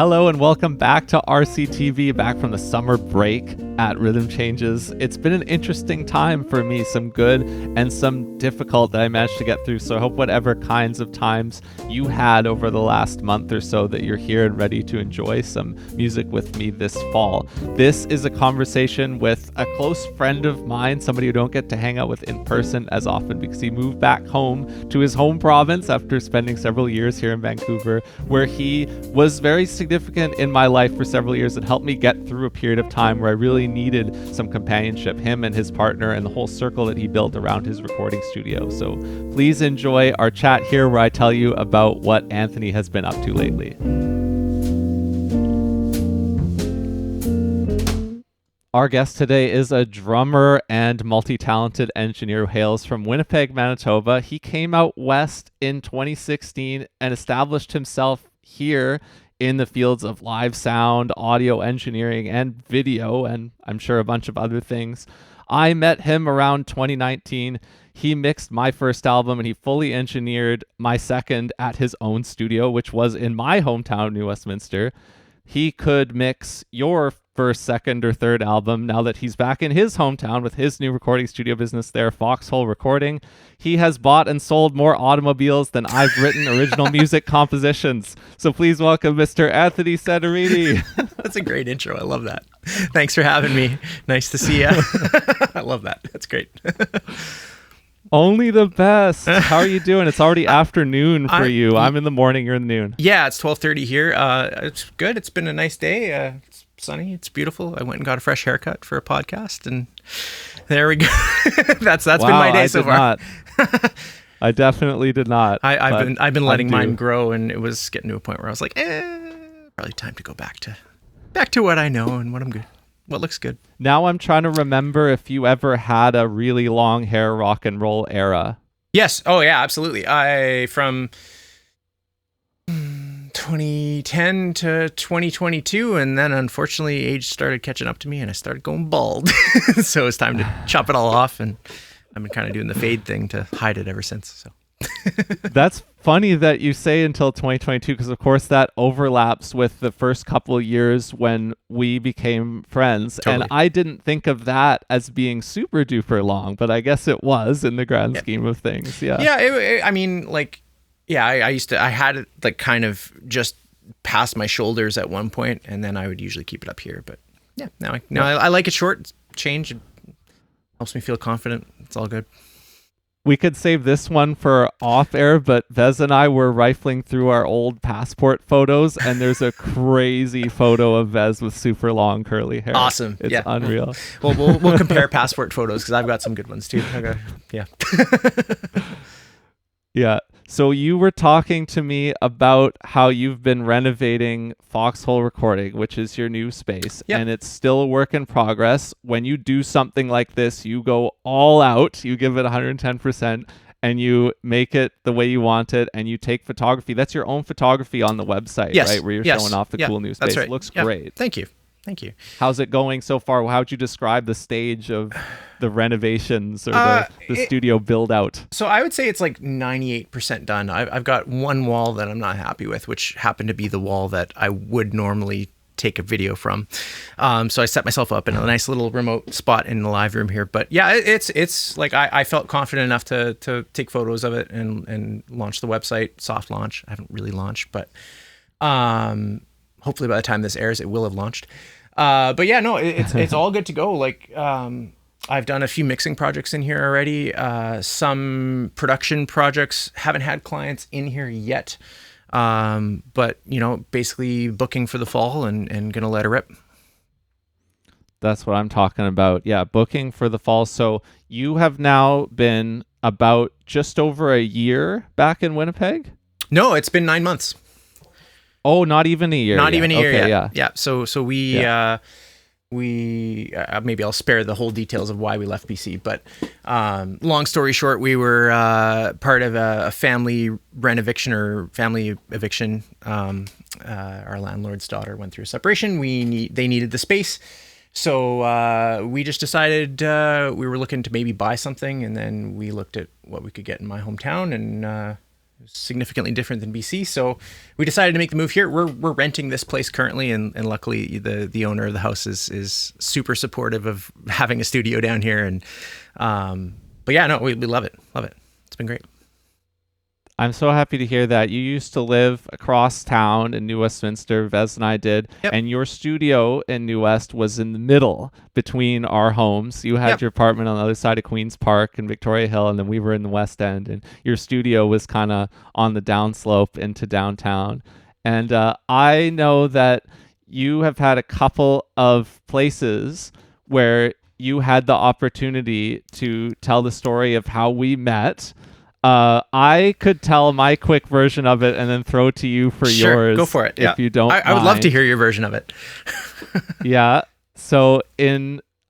Hello and welcome back to RCTV, back from the summer break at Rhythm Changes. It's been an interesting time for me, some good and some difficult that I managed to get through. So I hope whatever kinds of times you had over the last month or so that you're here and ready to enjoy some music with me this fall. This is a conversation with a close friend of mine, somebody who don't get to hang out with in person as often because he moved back home to his home province after spending several years here in Vancouver, where he was very significant in my life for several years and helped me get through a period of time where I really needed some companionship, him and his partner and the whole circle that he built around his recording studio. So please enjoy our chat here where I tell you about what Anthony has been up to lately. Our guest today is a drummer and multi-talented engineer who hails from Winnipeg, Manitoba. He came out west in 2016 and established himself here in the fields of live sound, audio engineering, and video, and I'm sure a bunch of other things. I met him around 2019. He mixed my first album and he fully engineered my second at his own studio, which was in my hometown, New Westminster. He could mix your first, second, or third album now that he's back in his hometown with his new recording studio business there, Foxhole Recording. He has bought and sold more automobiles than I've written original music compositions. So please welcome Mr. Anthony Cenerini. That's a great intro. I love that. Thanks for having me. Nice to see you. I love that. That's great. Only the best. How are you doing? It's already afternoon for you. I'm in the morning, you're in the noon. Yeah, it's 12:30 here. It's good. It's been a nice day. It's sunny. It's beautiful. I went and got a fresh haircut for a podcast, and there we go. That's wow, been my day so far. I definitely did not. I've been letting mine grow, and it was getting to a point where I was like, probably time to go back to what I know and what looks good. Now I'm trying to remember if you ever had a really long hair rock and roll era. Yes. Oh yeah, absolutely. From 2010 to 2022, and then unfortunately age started catching up to me and I started going bald. So it's time to chop it all off, and I've been kind of doing the fade thing to hide it ever since. So that's funny that you say until 2022, because of course that overlaps with the first couple of years when we became friends. Totally. And I didn't think of that as being super duper long, but I guess it was in the grand scheme of things. Yeah. Yeah. I had it like kind of just past my shoulders at one point, and then I would usually keep it up here. But yeah, I like it short. It's change. It helps me feel confident. It's all good. We could save this one for off air, but Vez and I were rifling through our old passport photos, and there's a crazy photo of Vez with super long curly hair. Awesome. It's unreal. Well, we'll compare passport photos because I've got some good ones too. Okay. Yeah. Yeah. So you were talking to me about how you've been renovating Foxhole Recording, which is your new space, and it's still a work in progress. When you do something like this, you go all out, you give it 110%, and you make it the way you want it, and you take photography. That's your own photography on the website, right? Where you're showing off the cool new space. That's right. It looks great. Thank you. How's it going so far? How would you describe the stage of the renovations or the studio build out? So I would say it's like 98% done. I've got one wall that I'm not happy with, which happened to be the wall that I would normally take a video from. So I set myself up in a nice little remote spot in the live room here. But yeah, it's like I felt confident enough to take photos of it and launch the website, soft launch. I haven't really launched, but hopefully by the time this airs, it will have launched. But yeah, no, it's all good to go. Like, I've done a few mixing projects in here already. Some production projects, haven't had clients in here yet. But basically booking for the fall and gonna let it rip. That's what I'm talking about. Yeah, booking for the fall. So you have now been about just over a year back in Winnipeg? No, it's been 9 months. Oh, not even a year. Not even a year yet. Yeah. Yeah. So we maybe I'll spare the whole details of why we left BC, but long story short, we were part of a family eviction. Our landlord's daughter went through a separation. They needed the space, so we just decided we were looking to maybe buy something, and then we looked at what we could get in my hometown, and significantly different than BC. So we decided to make the move here. We're renting this place currently, and luckily the owner of the house is super supportive of having a studio down here. And but yeah, no, we love it. Love it. It's been great. I'm so happy to hear that. You used to live across town in New Westminster, Vez and I did, Yep. and your studio in New West was in the middle between our homes. You had Yep. your apartment on the other side of Queen's Park and Victoria Hill, and then we were in the West End, and your studio was kind of on the downslope into downtown. And I know that you have had a couple of places where you had the opportunity to tell the story of how we met. I could tell my quick version of it and then throw to you for Sure, yours. go for it. Yeah. If you don't I would love to mind. hear your version of it. Yeah. So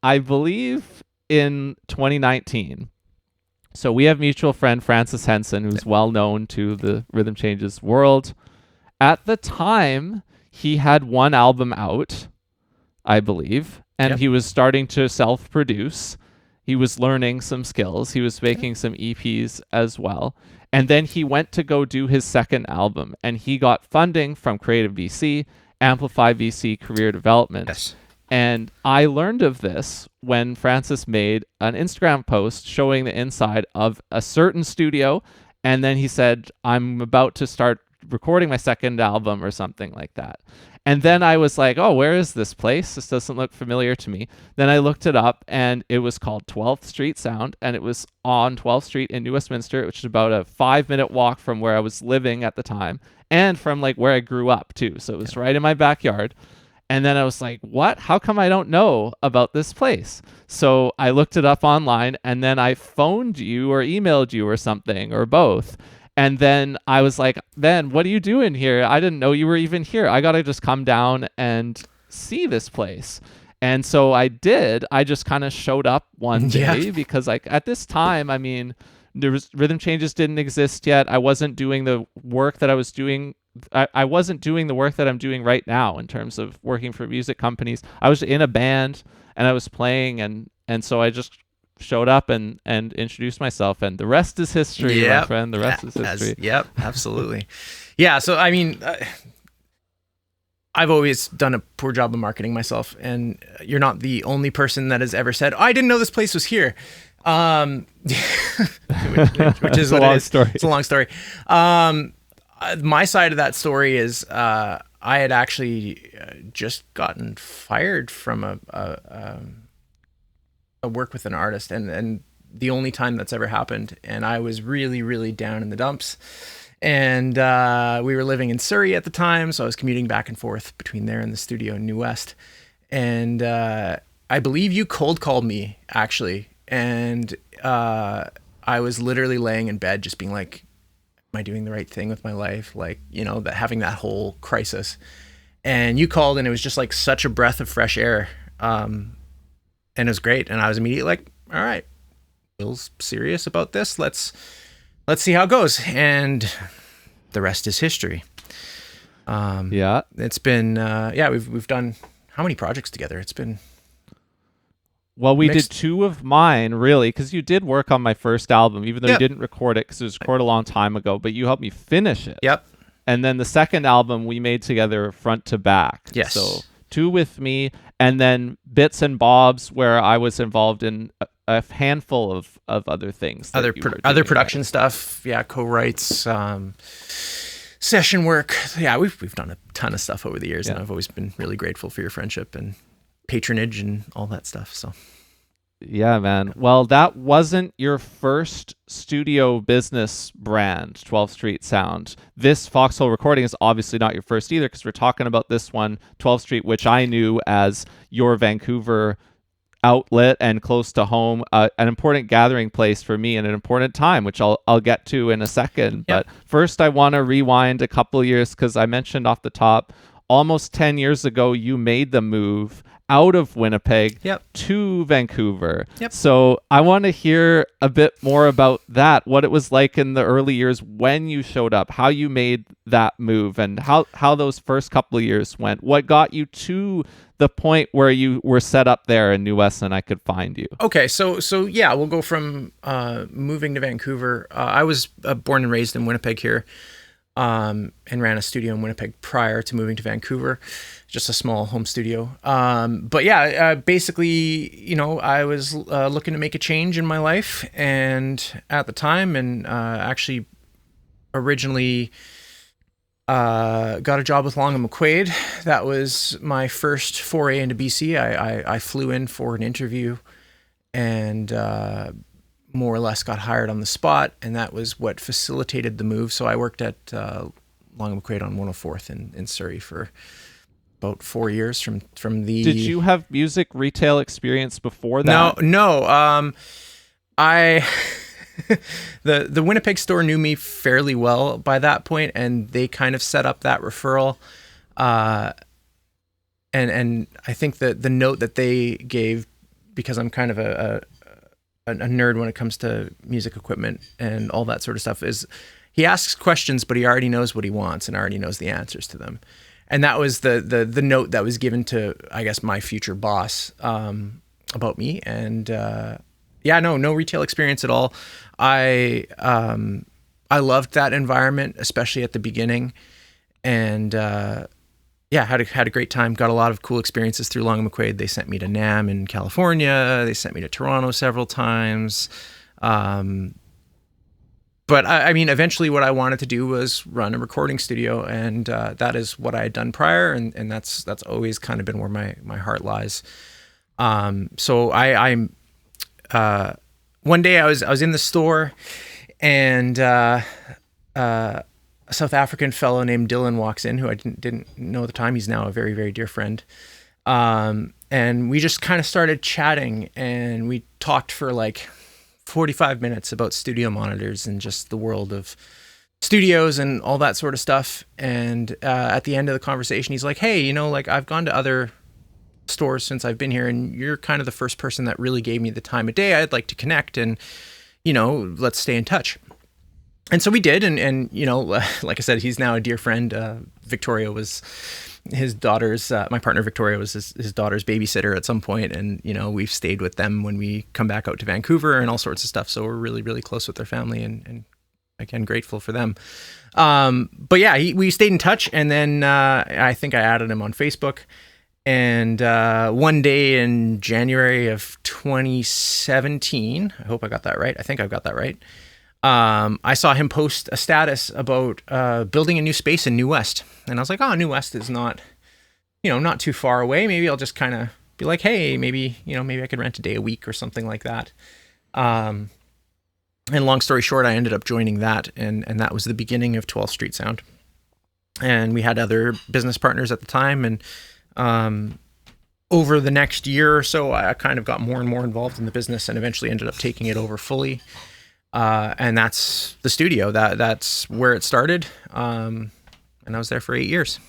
I believe in 2019, so we have mutual friend Francis Henson, who's well known to the Rhythm Changes world. At the time, he had one album out, I believe, and Yep. he was starting to self-produce. He was learning some skills. He was making some EPs as well. And then he went to go do his second album, and he got funding from Creative BC, Amplify BC Career Development. Yes. And I learned of this when Francis made an Instagram post showing the inside of a certain studio. And then he said, I'm about to start recording my second album or something like that. And then I was like, oh, where is this place? This doesn't look familiar to me. Then I looked it up, and it was called 12th Street Sound, and it was on 12th Street in New Westminster, which is about a 5-minute walk from where I was living at the time, and from like where I grew up too. So it was right in my backyard. And then I was like, what? How come I don't know about this place? So I looked it up online, and then I phoned you or emailed you or something, or both. And then I was like, Ben, what are you doing here? I didn't know you were even here. I got to just come down and see this place. And so I did. I just kind of showed up one day Yeah. because like at this time, I mean, Rhythm Changes didn't exist yet. I wasn't doing the work that I was doing. I wasn't doing the work that I'm doing right now in terms of working for music companies. I was in a band and I was playing, and so I just showed up and introduced myself, and the rest is history, my friend. The rest is history. Yep, absolutely. Yeah, so I mean, I've always done a poor job of marketing myself, and you're not the only person that has ever said, oh, I didn't know this place was here. Which is a what long it is. story. It's a long story. My side of that story is I had actually just gotten fired from a work with an artist, and the only time that's ever happened. And I was really, really down in the dumps. And we were living in Surrey at the time, so I was commuting back and forth between there and the studio in New West. And I believe you cold called me, actually. And I was literally laying in bed just being like, am I doing the right thing with my life? Like, you know, having that whole crisis. And you called, and it was just like such a breath of fresh air. And it was great. And I was immediately like, all right, Bill's serious about this. Let's see how it goes. And the rest is history. Yeah. It's been, we've done how many projects together? It's been, well, we did two of mine, really, because you did work on my first album, even though you didn't record it because it was recorded a long time ago, but you helped me finish it. Yep. And then the second album we made together front to back. Yes. So two with me, and then bits and bobs where I was involved in a handful of other things. Other production stuff. Yeah. Co-writes, session work. Yeah. We've done a ton of stuff over the years, and I've always been really grateful for your friendship and patronage and all that stuff. So yeah, man. Well, that wasn't your first studio business brand, 12th Street Sound. This Foxhole Recording is obviously not your first either, because we're talking about this one, 12th Street, which I knew as your Vancouver outlet and close to home, an important gathering place for me and an important time, which I'll get to in a second. Yep. But first, I want to rewind a couple years, because I mentioned off the top, almost 10 years ago, you made the move out of Winnipeg Yep. to Vancouver. Yep. So I want to hear a bit more about that, what it was like in the early years when you showed up, how you made that move, and how those first couple of years went. What got you to the point where you were set up there in New West and I could find you? Okay, so yeah, we'll go from moving to Vancouver. I was born and raised in Winnipeg here, and ran a studio in Winnipeg prior to moving to Vancouver, just a small home studio. But yeah, basically, you know, I was looking to make a change in my life, and at the time, and actually originally got a job with Long & McQuaid. That was my first foray into BC. I flew in for an interview and more or less got hired on the spot, and that was what facilitated the move. So I worked at Long & McQuaid on 104th in Surrey for about 4 years from the... Did you have music retail experience before that? No. I... the Winnipeg store knew me fairly well by that point, and they kind of set up that referral. And I think that the note that they gave, because I'm kind of a nerd when it comes to music equipment and all that sort of stuff, is he asks questions, but he already knows what he wants and already knows the answers to them. And that was the note that was given to, I guess, my future boss about me. And yeah, no retail experience at all. I loved that environment, especially at the beginning, and yeah, had a great time. Got a lot of cool experiences through Long & McQuaid. They sent me to NAMM in California. They sent me to Toronto several times. But I mean, eventually what I wanted to do was run a recording studio, and that is what I had done prior, and that's always kind of been where my heart lies. So I'm one day I was in the store, and a South African fellow named Dylan walks in, who I didn't know at the time. He's now a very, very dear friend. And we just kind of started chatting, and we talked for like 45 minutes about studio monitors and just the world of studios and all that sort of stuff. And at the end of the conversation, he's like, hey, you know, like, I've gone to other stores since I've been here, and you're kind of the first person that really gave me the time of day. I'd like to connect, and, you know, let's stay in touch. And so we did, and you know, like I said, he's now a dear friend. Victoria was his daughter's, my partner Victoria was his daughter's babysitter at some point, and, you know, we've stayed with them when we come back out to Vancouver and all sorts of stuff. So we're really, really close with their family, and again, grateful for them. But yeah, we stayed in touch, and then I think I added him on Facebook. And one day in January of 2017, I hope I got that right. I think I've got that right. I saw him post a status about building a new space in New West. And I was like, oh, New West is not, you know, not too far away. Maybe I'll just kind of be like, hey, maybe I could rent a day a week or something like that. And long story short, I ended up joining that, and that was the beginning of 12th Street Sound. And we had other business partners at the time, and over the next year or so, I kind of got more and more involved in the business, and eventually ended up taking it over fully. And that's the studio. That's where it started. And I was there for 8 years.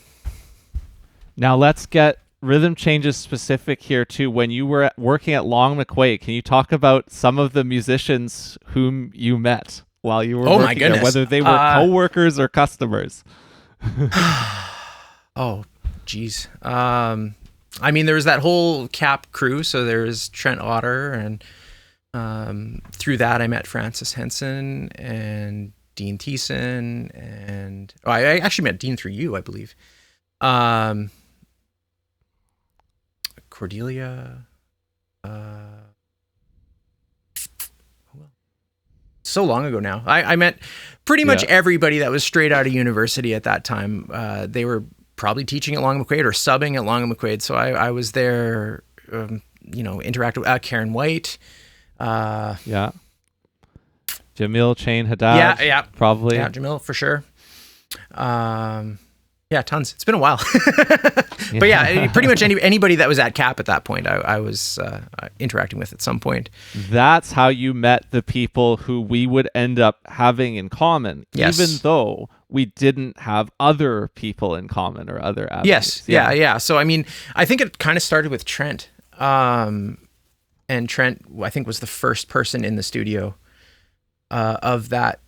Now let's get Rhythm Changes specific here too. When you were working at Long McQuaid, can you talk about some of the musicians whom you met while you were working my goodness. there, whether they were co-workers or customers? Oh, geez. I mean, there was that whole Cap crew. So there was Trent Otter, and through that I met Francis Henson and Dean Thiessen, and I actually met Dean through you, I believe. Cordelia. So long ago now. I met pretty much everybody that was straight out of university at that time. They were probably teaching at Long McQuaid or subbing at Long McQuaid. So I was there, interacting with Karen White. Jamil Chain Haddad. Yeah. Probably. Yeah, Jamil for sure. Tons. It's been a while. But yeah, pretty much anybody that was at Cap at that point, I was interacting with at some point. That's how you met the people who we would end up having in common. Yes. Even though we didn't have other people in common or other avenues. Yes. Yeah. So, I mean, I think it kind of started with Trent. And Trent, I think, was the first person in the studio of that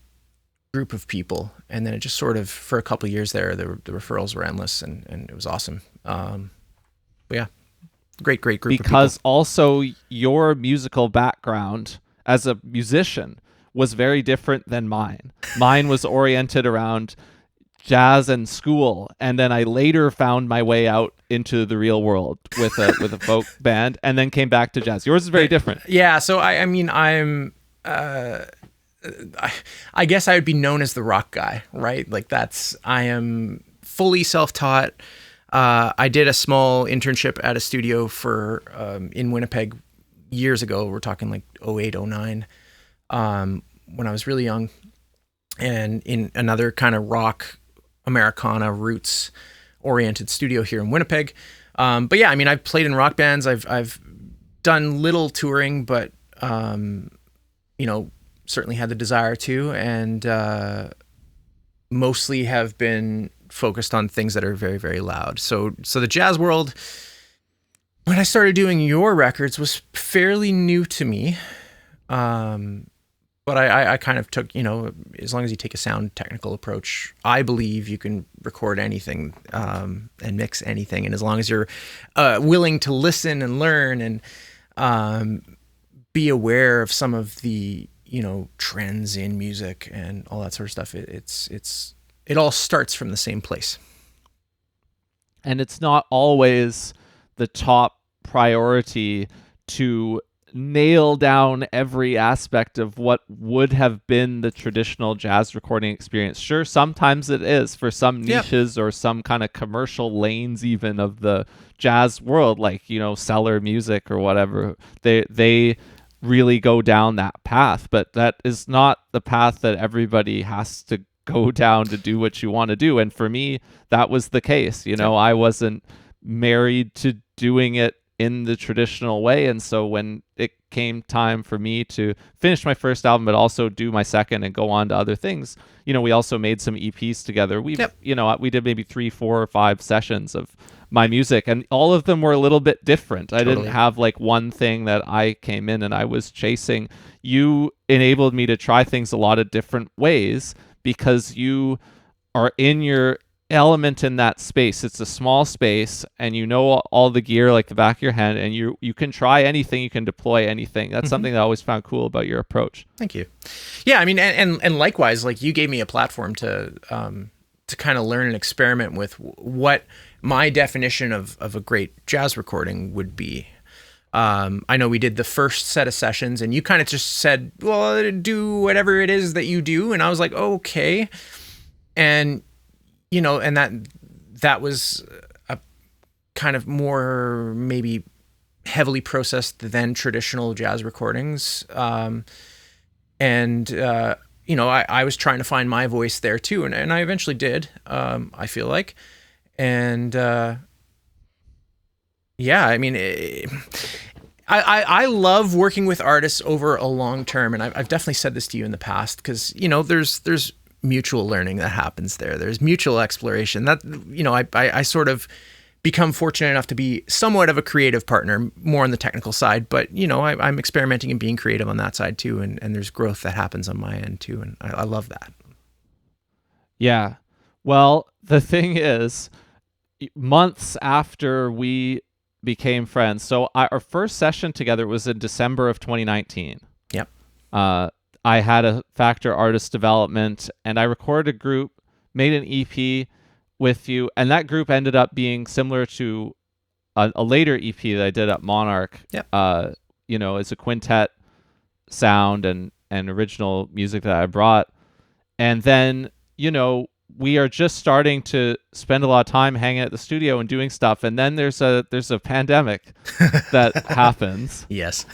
group of people. And then it just sort of, for a couple of years there, the referrals were endless, and it was awesome. But yeah, great group of people. Because also your musical background as a musician was very different than mine. Mine was oriented around jazz and school, and then I later found my way out into the real world with a folk band, and then came back to jazz. Yours is very different. Yeah, so I mean, I'm I guess I would be known as the rock guy, right? Like I am fully self-taught. I did a small internship at a studio for in Winnipeg years ago. We're talking like 08, 09. When I was really young, and in another kind of rock, Americana, roots oriented studio here in Winnipeg. But yeah, I mean, I've played in rock bands. I've done little touring, but certainly had the desire to, and mostly have been focused on things that are very, very loud. So the jazz world, when I started doing your records, was fairly new to me. But I kind of took, as long as you take a sound technical approach, I believe you can record anything and mix anything. And as long as you're willing to listen and learn and be aware of some of the, trends in music and all that sort of stuff, it all starts from the same place. And it's not always the top priority to nail down every aspect of what would have been the traditional jazz recording experience. Sure, sometimes it is for some niches or some kind of commercial lanes even of the jazz world, like, cellar music or whatever. They really go down that path, but that is not the path that everybody has to go down to do what you want to do. And for me, that was the case. I wasn't married to doing it in the traditional way, and so when it came time for me to finish my first album but also do my second and go on to other things, we also made some EPs together. We did maybe 3, 4, or 5 sessions of my music, and all of them were a little bit different. I didn't have like one thing that I came in and I was chasing. You enabled me to try things a lot of different ways because you are in your element in that space. It's a small space, and all the gear like the back of your hand, and you can try anything, you can deploy anything. That's something that I always found cool about your approach. Thank you. Yeah, I mean, and likewise, like, you gave me a platform to kind of learn and experiment with what my definition of a great jazz recording would be. I know we did the first set of sessions, and you kind of just said, well, do whatever it is that you do, and I was like, okay. And and that was a kind of more maybe heavily processed than traditional jazz recordings. I was trying to find my voice there too. And I eventually did, I feel like. And I mean, I love working with artists over a long term. And I've definitely said this to you in the past, because, there's mutual learning that happens there. There's mutual exploration that, I sort of become fortunate enough to be somewhat of a creative partner, more on the technical side, but I'm experimenting and being creative on that side too. And there's growth that happens on my end too. And I love that. Yeah. Well, the thing is, months after we became friends, so our first session together was in December of 2019. Yep. I had a Factor Artist Development, and I recorded a group, made an EP with you, and that group ended up being similar to a later EP that I did at Monarch. Yep. It's a quintet sound and original music that I brought. And then, we are just starting to spend a lot of time hanging at the studio and doing stuff, and then there's a pandemic that happens. Yes.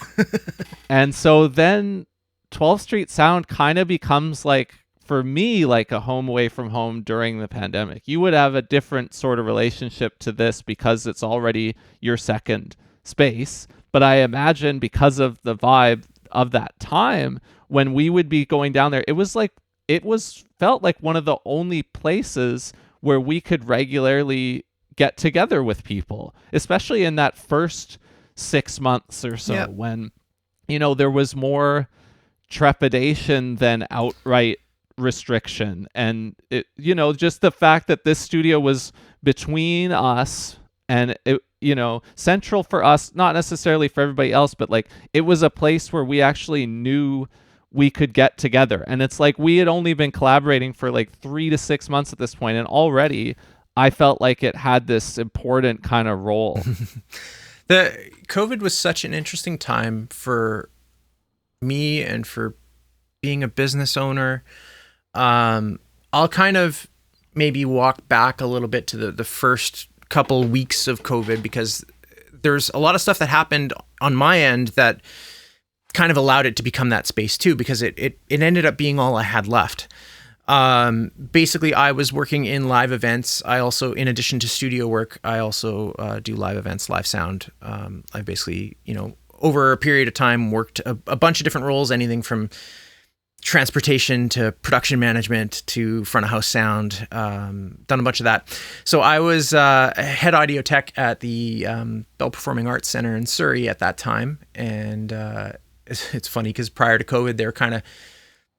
And so then 12th Street Sound kind of becomes, like, for me, like a home away from home during the pandemic. You would have a different sort of relationship to this because it's already your second space. But I imagine because of the vibe of that time, when we would be going down there, it was like it was felt like one of the only places where we could regularly get together with people, especially in that first 6 months or so, when, there was more trepidation than outright restriction. And it, just the fact that this studio was between us and it, central for us, not necessarily for everybody else, but like it was a place where we actually knew we could get together. And it's like we had only been collaborating for like 3 to 6 months at this point, and already I felt like it had this important kind of role. The COVID was such an interesting time for me and for being a business owner. I'll kind of maybe walk back a little bit to the first couple weeks of COVID, because there's a lot of stuff that happened on my end that kind of allowed it to become that space too, because it ended up being all I had left. Basically, I was working in live events. I also, in addition to studio work, I also do live events, live sound. I basically, over a period of time worked a bunch of different roles, anything from transportation to production management to front of house sound, done a bunch of that. So I was head audio tech at the Bell Performing Arts Center in Surrey at that time. And it's funny because prior to COVID,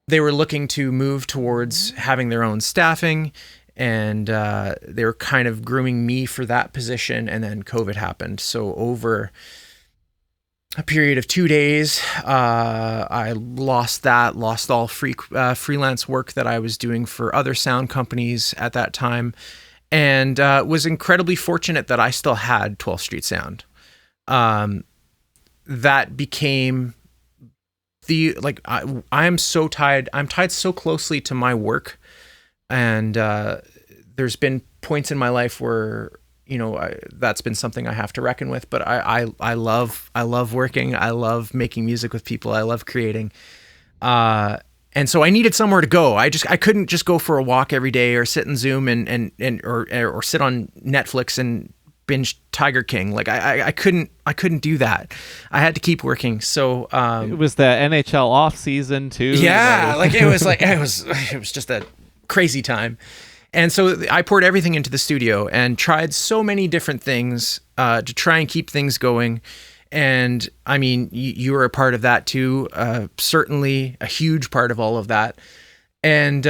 they were looking to move towards having their own staffing, and they were kind of grooming me for that position. And then COVID happened. So over a period of 2 days, I lost all freelance work that I was doing for other sound companies at that time, and was incredibly fortunate that I still had 12th Street Sound. That became I am so tied. I'm tied so closely to my work, and there's been points in my life where that's been something I have to reckon with. But I love working. I love making music with people. I love creating. And so I needed somewhere to go. I couldn't just go for a walk every day or sit in Zoom or sit on Netflix and binge Tiger King. Like I couldn't do that. I had to keep working. So it was the NHL off season too. Yeah, it was just a crazy time. And so I poured everything into the studio and tried so many different things to try and keep things going. And I mean, you were a part of that too. Certainly a huge part of all of that. And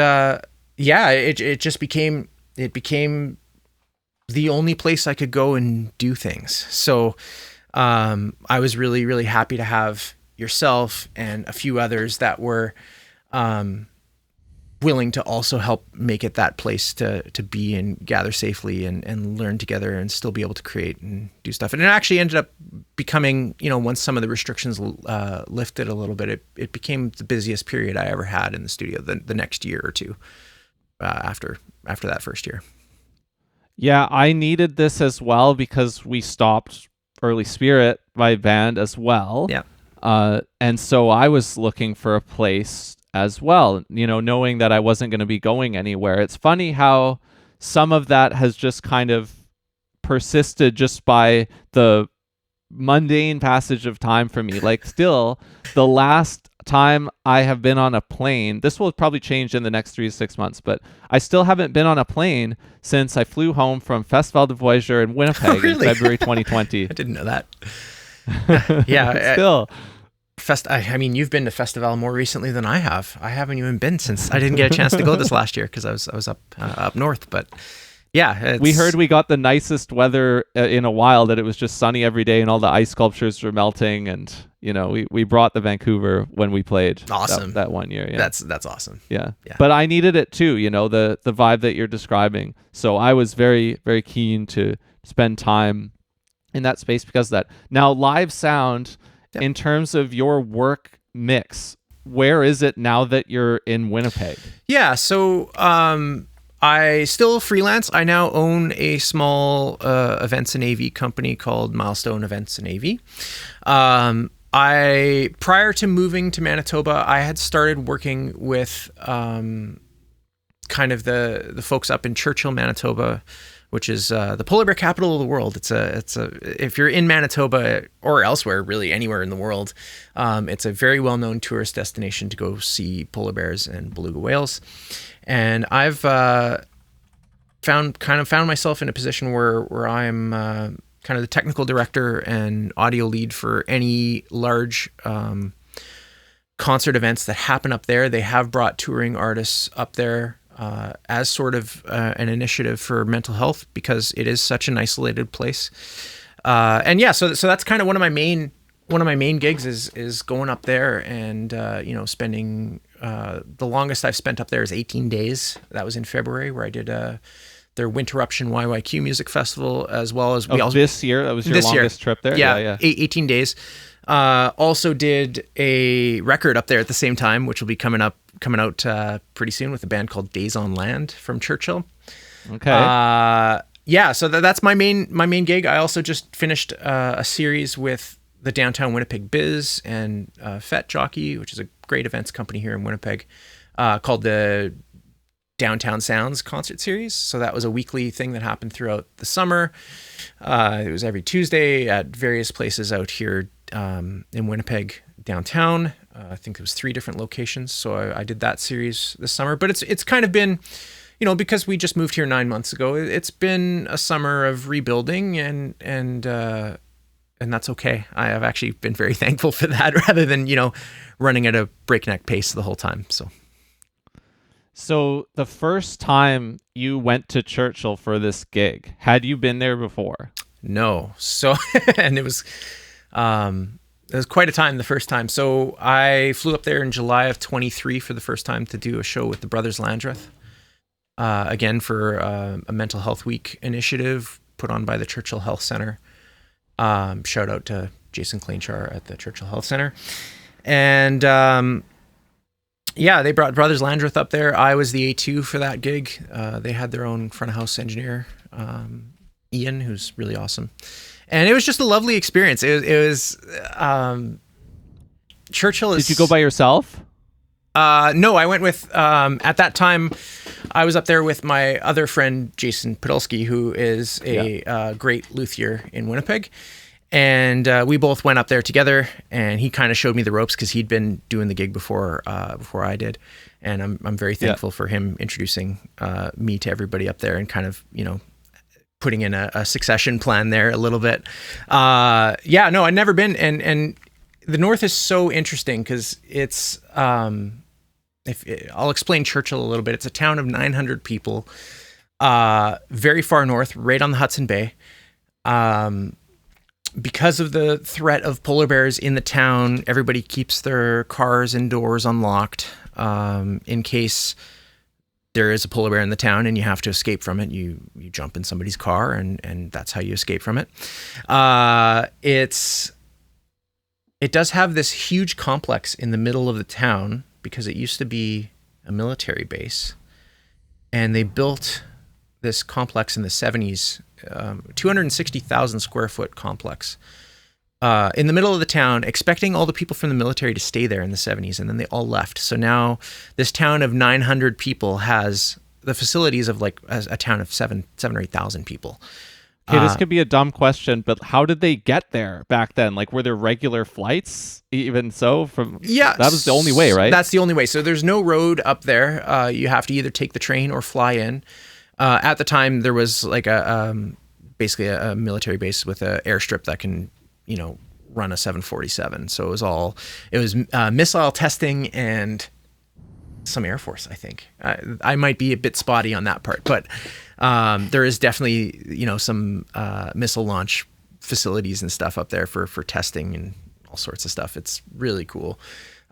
it just became the only place I could go and do things. So I was really, really happy to have yourself and a few others that were willing to also help make it that place to be and gather safely and learn together and still be able to create and do stuff. And it actually ended up becoming, once some of the restrictions lifted a little bit, it became the busiest period I ever had in the studio the next year or two after that first year. Yeah, I needed this as well because we stopped Early Spirit, my band, as well. Yeah. And so I was looking for a place as well, knowing that I wasn't going to be going anywhere. It's funny how some of that has just kind of persisted just by the mundane passage of time for me. Like still, the last time I have been on a plane, this will probably change in the next 3 to 6 months, but I still haven't been on a plane since I flew home from Festival de Voyageur in Winnipeg in February 2020. I didn't know that. Yeah. Still. I mean, you've been to Festival more recently than I have. I haven't even been since I didn't get a chance to go this last year because I was up north. But yeah, we heard we got the nicest weather in a while, that it was just sunny every day and all the ice sculptures were melting. And we brought the Vancouver when we played. Awesome. that 1 year. Yeah. That's awesome. Yeah. But I needed it too. The vibe that you're describing. So I was very, very keen to spend time in that space because of that. Now, live sound. Yep. In terms of your work mix, where is it now that you're in Winnipeg? Yeah, so I still freelance. I now own a small events and AV company called Milestone Events and AV. Prior to moving to Manitoba, I had started working with kind of the folks up in Churchill, Manitoba, which is the polar bear capital of the world. It's a if you're in Manitoba or elsewhere, really anywhere in the world, it's a very well-known tourist destination to go see polar bears and beluga whales. And I've found myself in a position where I'm kind of the technical director and audio lead for any large concert events that happen up there. They have brought touring artists up there as sort of an initiative for mental health, because it is such an isolated place. And yeah, so that's kind of one of my main gigs is going up there and spending the longest I've spent up there is 18 days. That was in February, where I did their Winterruption YYQ Music Festival, as well as this year. That was your longest trip there. Yeah. 18 days. Also did a record up there at the same time, which will be coming out pretty soon, with a band called Days on Land from Churchill. Okay. So that's my main gig. I also just finished a series with the Downtown Winnipeg Biz and Fett Jockey, which is a great events company here in Winnipeg, called the Downtown Sounds concert series. So that was a weekly thing that happened throughout the summer. It was every Tuesday at various places out here in Winnipeg downtown. I think it was 3 different locations. So I did that series this summer. But it's kind of been, because we just moved here 9 months ago, it's been a summer of rebuilding, and that's okay. I have actually been very thankful for that, rather than running at a breakneck pace the whole time. So the first time you went to Churchill for this gig, had you been there before? No. So, and it was quite a time the first time. So I flew up there in July of 23 for the first time to do a show with the Brothers Landreth, again for a mental health week initiative put on by the Churchill Health Center. Shout out to Jason Kleinchar at the Churchill Health Center. And they brought Brothers Landreth up there. I was the A2 for that gig. They had their own front of house engineer, Ian, who's really awesome. And it was just a lovely experience. It was Churchill is... Did you go by yourself? No, I went with, at that time, I was up there with my other friend, Jason Podolsky, who is a great luthier in Winnipeg. And we both went up there together, and he kind of showed me the ropes, because he'd been doing the gig before I did. And I'm very thankful for him introducing me to everybody up there, and kind of, putting in a succession plan there a little bit. No, I'd never been. And the North is so interesting, because it's, I'll explain Churchill a little bit. It's a town of 900 people, very far north, right on the Hudson Bay. Because of the threat of polar bears in the town, everybody keeps their cars and doors unlocked, in case there is a polar bear in the town and you have to escape from it. You jump in somebody's car, and that's how you escape from it. It does have this huge complex in the middle of the town, because it used to be a military base, and they built this complex in the 70s, 260,000 square foot complex in the middle of the town, expecting all the people from the military to stay there in the 70s, and then they all left. So now this town of 900 people has the facilities of like a town of 7 or 8,000 people. Okay, this could be a dumb question, but how did they get there back then? Like, were there regular flights? Even so, that was the only way, right? That's the only way. So there's no road up there. You have to either take the train or fly in. At the time, there was like basically a military base with an airstrip that can, run a 747. So it was missile testing and some Air Force, I think. I might be a bit spotty on that part, but there is definitely, some missile launch facilities and stuff up there for testing and all sorts of stuff. It's really cool.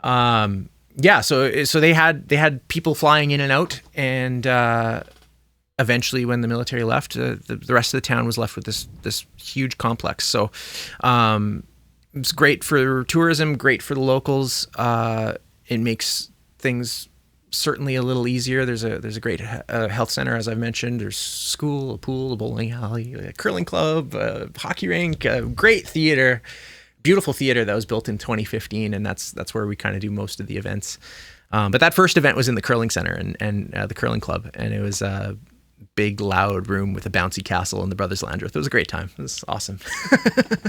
So they had people flying in and out, and eventually, when the military left, the rest of the town was left with this huge complex. So it's great for tourism, great for the locals. It makes things certainly a little easier. There's a great health center, as I've mentioned. There's school, a pool, a bowling alley, a curling club, a hockey rink, a great theater, beautiful theater that was built in 2015, and that's where we kind of do most of the events. But that first event was in the curling center and the curling club, and it was big loud room with a bouncy castle and the Brothers Landreth. It was a great time. It was awesome.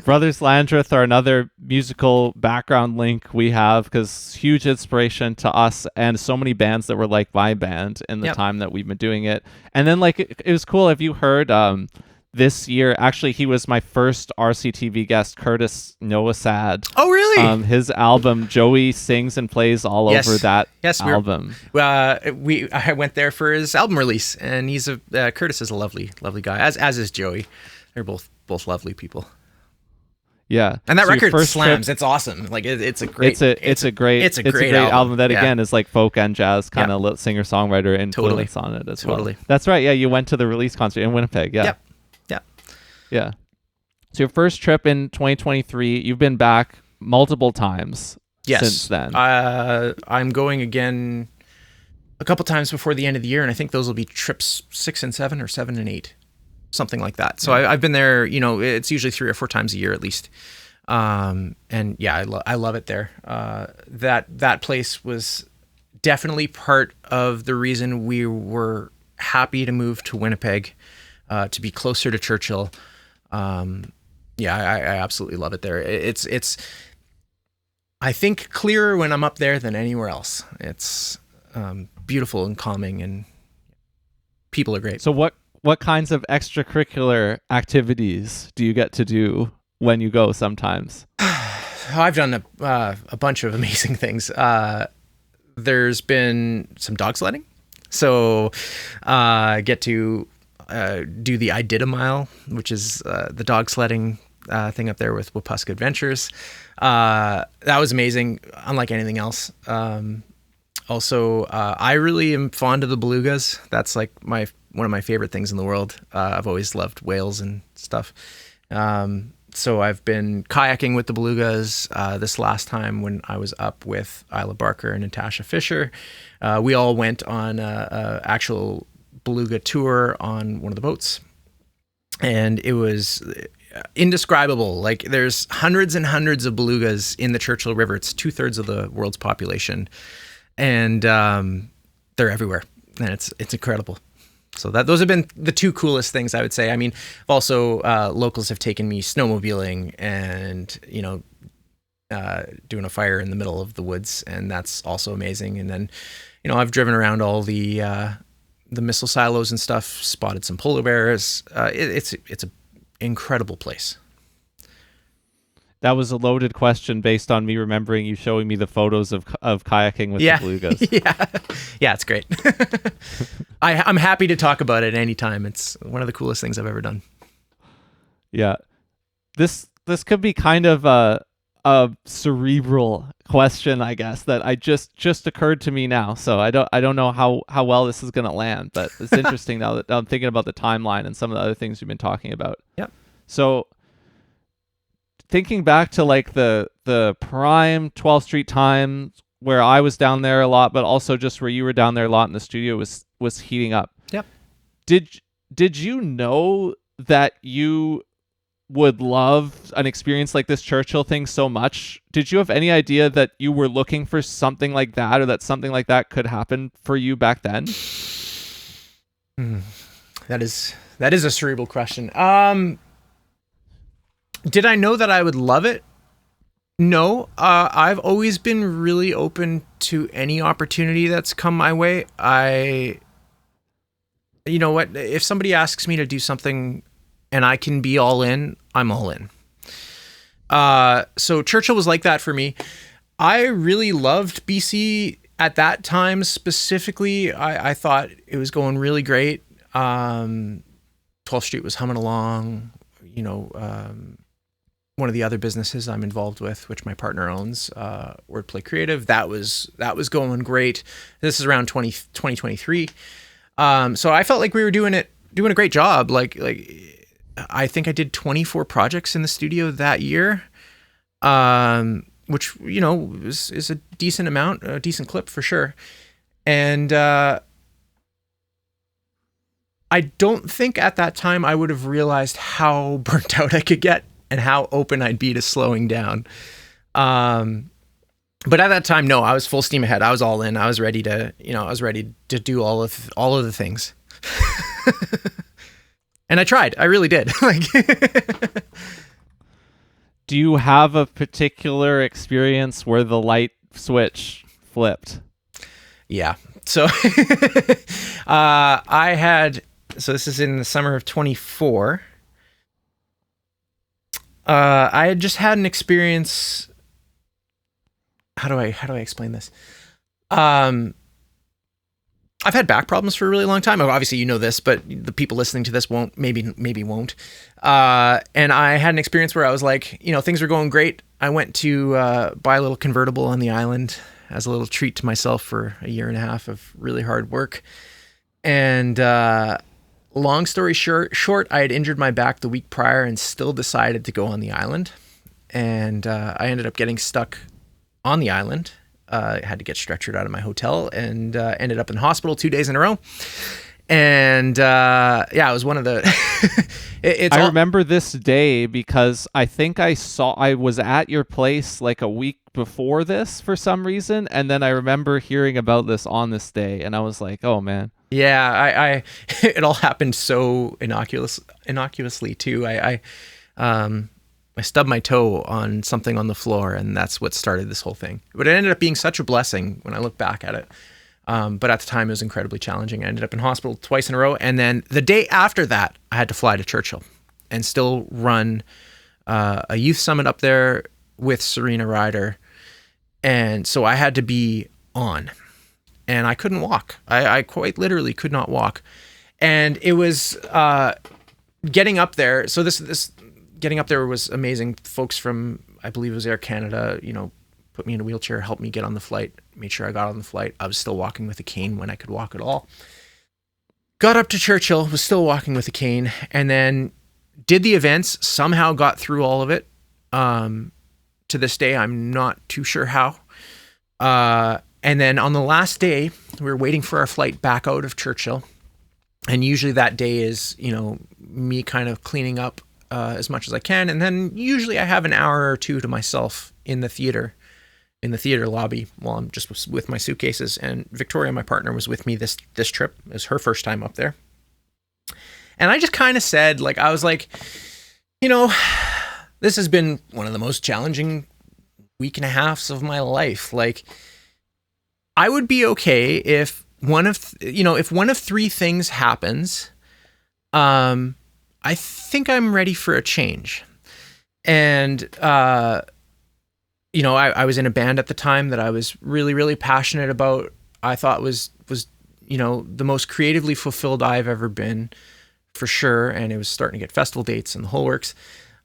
Brothers Landreth are another musical background link we have, because huge inspiration to us and so many bands that were like my band in the time that we've been doing it. And then like it was cool. Have you heard this year, actually, he was my first RCTV guest, Curtis Noasad. Oh, really? His album, Joey sings and plays all over that album. I went there for his album release, and Curtis is a lovely guy, as is Joey. They're both lovely people. Yeah, and that record slams. It's awesome. Like it's a great album that again is like folk and jazz kind of singer songwriter influence on it as well. That's right. Yeah, you went to the release concert in Winnipeg. Yeah. Yeah. So your first trip in 2023, you've been back multiple times since then. I'm going again a couple times before the end of the year, and I think those will be trips 6 and 7 or 7 and 8, something like that. So I've been there, it's usually 3 or 4 times a year at least. And yeah, I love it there. That place was definitely part of the reason we were happy to move to Winnipeg, to be closer to Churchill. I absolutely love it there. It's I think clearer when I'm up there than anywhere else. It's beautiful and calming, and people are great. So what kinds of extracurricular activities do you get to do when you go sometimes? I've done a bunch of amazing things. There's been some dog sledding. So I get to do the I Did a Mile, which is the dog sledding thing up there with Wapuska Adventures. That was amazing, unlike anything else. Also, I really am fond of the belugas. That's like one of my favorite things in the world. I've always loved whales and stuff. So I've been kayaking with the belugas. This last time when I was up with Isla Barker and Natasha Fisher, we all went on a actual beluga tour on one of the boats, and it was indescribable. Like, there's hundreds and hundreds of belugas in the Churchill River. It's 2/3 of the world's population, and they're everywhere, and it's incredible. So those have been the 2 coolest things, I would say. I mean, also locals have taken me snowmobiling and doing a fire in the middle of the woods, and that's also amazing. And then I've driven around all the missile silos and stuff, spotted some polar bears. It's an incredible place. That was a loaded question based on me remembering you showing me the photos of kayaking with the belugas. Yeah, it's great. I'm happy to talk about it anytime. It's one of the coolest things I've ever done. Yeah. This could be kind of a cerebral question, I guess, that I just occurred to me now. So I don't know how well this is going to land, but it's interesting now that I'm thinking about the timeline and some of the other things you've been talking about. Yeah. So thinking back to like the prime 12th Street time where I was down there a lot, but also just where you were down there a lot and the studio was heating up. Yep. Did you know that you would love an experience like this Churchill thing so much? Did you have any idea that you were looking for something like that, or that something like that could happen for you back then? That is a cerebral question. Did I know that I would love it? No. I've always been really open to any opportunity that's come my way. You know what? If somebody asks me to do something and I can be all in, I'm all in. So Churchill was like that for me. I really loved BC at that time specifically. I thought it was going really great. 12th Street was humming along. One of the other businesses I'm involved with, which my partner owns, Wordplay Creative, that was going great. This is around 2023. So I felt like we were doing a great job. Like I think I did 24 projects in the studio that year, which is a decent amount, a decent clip for sure. And I don't think at that time I would have realized how burnt out I could get and how open I'd be to slowing down. But at that time, no, I was full steam ahead. I was all in. I was ready to do all of the things. And I tried. I really did. Like, Do you have a particular experience where the light switch flipped? yeah. So so this is in the summer of 24. I had just had an experience. How do I explain this? I've had back problems for a really long time. Obviously, you know this, but the people listening to this maybe won't. And I had an experience where I was like, things were going great. I went to buy a little convertible on the island as a little treat to myself for a year and a half of really hard work. And long story short, I had injured my back the week prior and still decided to go on the island. And I ended up getting stuck on the island. I had to get stretchered out of my hotel and ended up in hospital 2 days in a row. And it was one of the... I remember this day because I think I was at your place like a week before this for some reason. And then I remember hearing about this on this day. And I was like, oh, man. Yeah, it all happened so innocuously too. I stubbed my toe on something on the floor, and that's what started this whole thing. But it ended up being such a blessing when I look back at it. But at the time, it was incredibly challenging. I ended up in hospital twice in a row. And then the day after that, I had to fly to Churchill and still run a youth summit up there with Serena Ryder. And so I had to be on. And I couldn't walk. I quite literally could not walk. And it was getting up there. So this getting up there was amazing. Folks from, I believe it was Air Canada, put me in a wheelchair, helped me get on the flight, made sure I got on the flight. I was still walking with a cane when I could walk at all. Got up to Churchill, was still walking with a cane, and then did the events, somehow got through all of it. To this day, I'm not too sure how. And then on the last day, we were waiting for our flight back out of Churchill. And usually that day is, me kind of cleaning up as much as I can. And then usually I have an hour or two to myself in the theater lobby while I'm just with my suitcases. And Victoria, my partner, was with me this trip. It was her first time up there. And I just kind of said, I was like, this has been one of the most challenging week and a halves of my life. I would be okay if one of three things happens. I think I'm ready for a change. And, I was in a band at the time that I was really, really passionate about. I thought was, the most creatively fulfilled I've ever been, for sure. And it was starting to get festival dates and the whole works.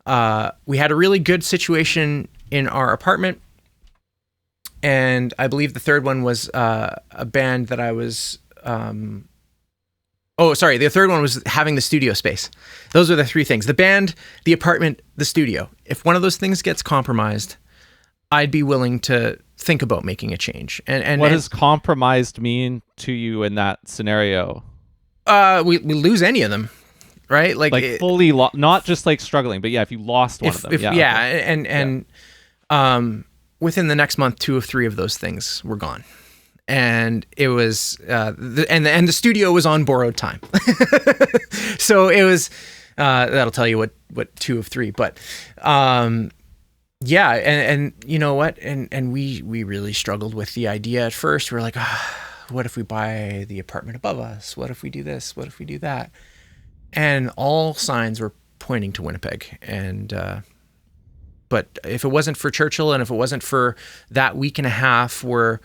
We had a really good situation in our apartment. And I believe the third one was a band that I was... the third one was having the studio space. Those are the three things: the band, the apartment, the studio. If one of those things gets compromised, I'd be willing to think about making a change. And what does compromised mean to you in that scenario? We lose any of them, right? Fully not just struggling, but if you lost one of them. Within the next month, 2 of 3 of those things were gone. And it was, the studio was on borrowed time. So it was, that'll tell you what 2 of 3, but, and you know what? And we really struggled with the idea at first. We were like, what if we buy the apartment above us? What if we do this? What if we do that? And all signs were pointing to Winnipeg. And, but if it wasn't for Churchill and if it wasn't for that week and a half where,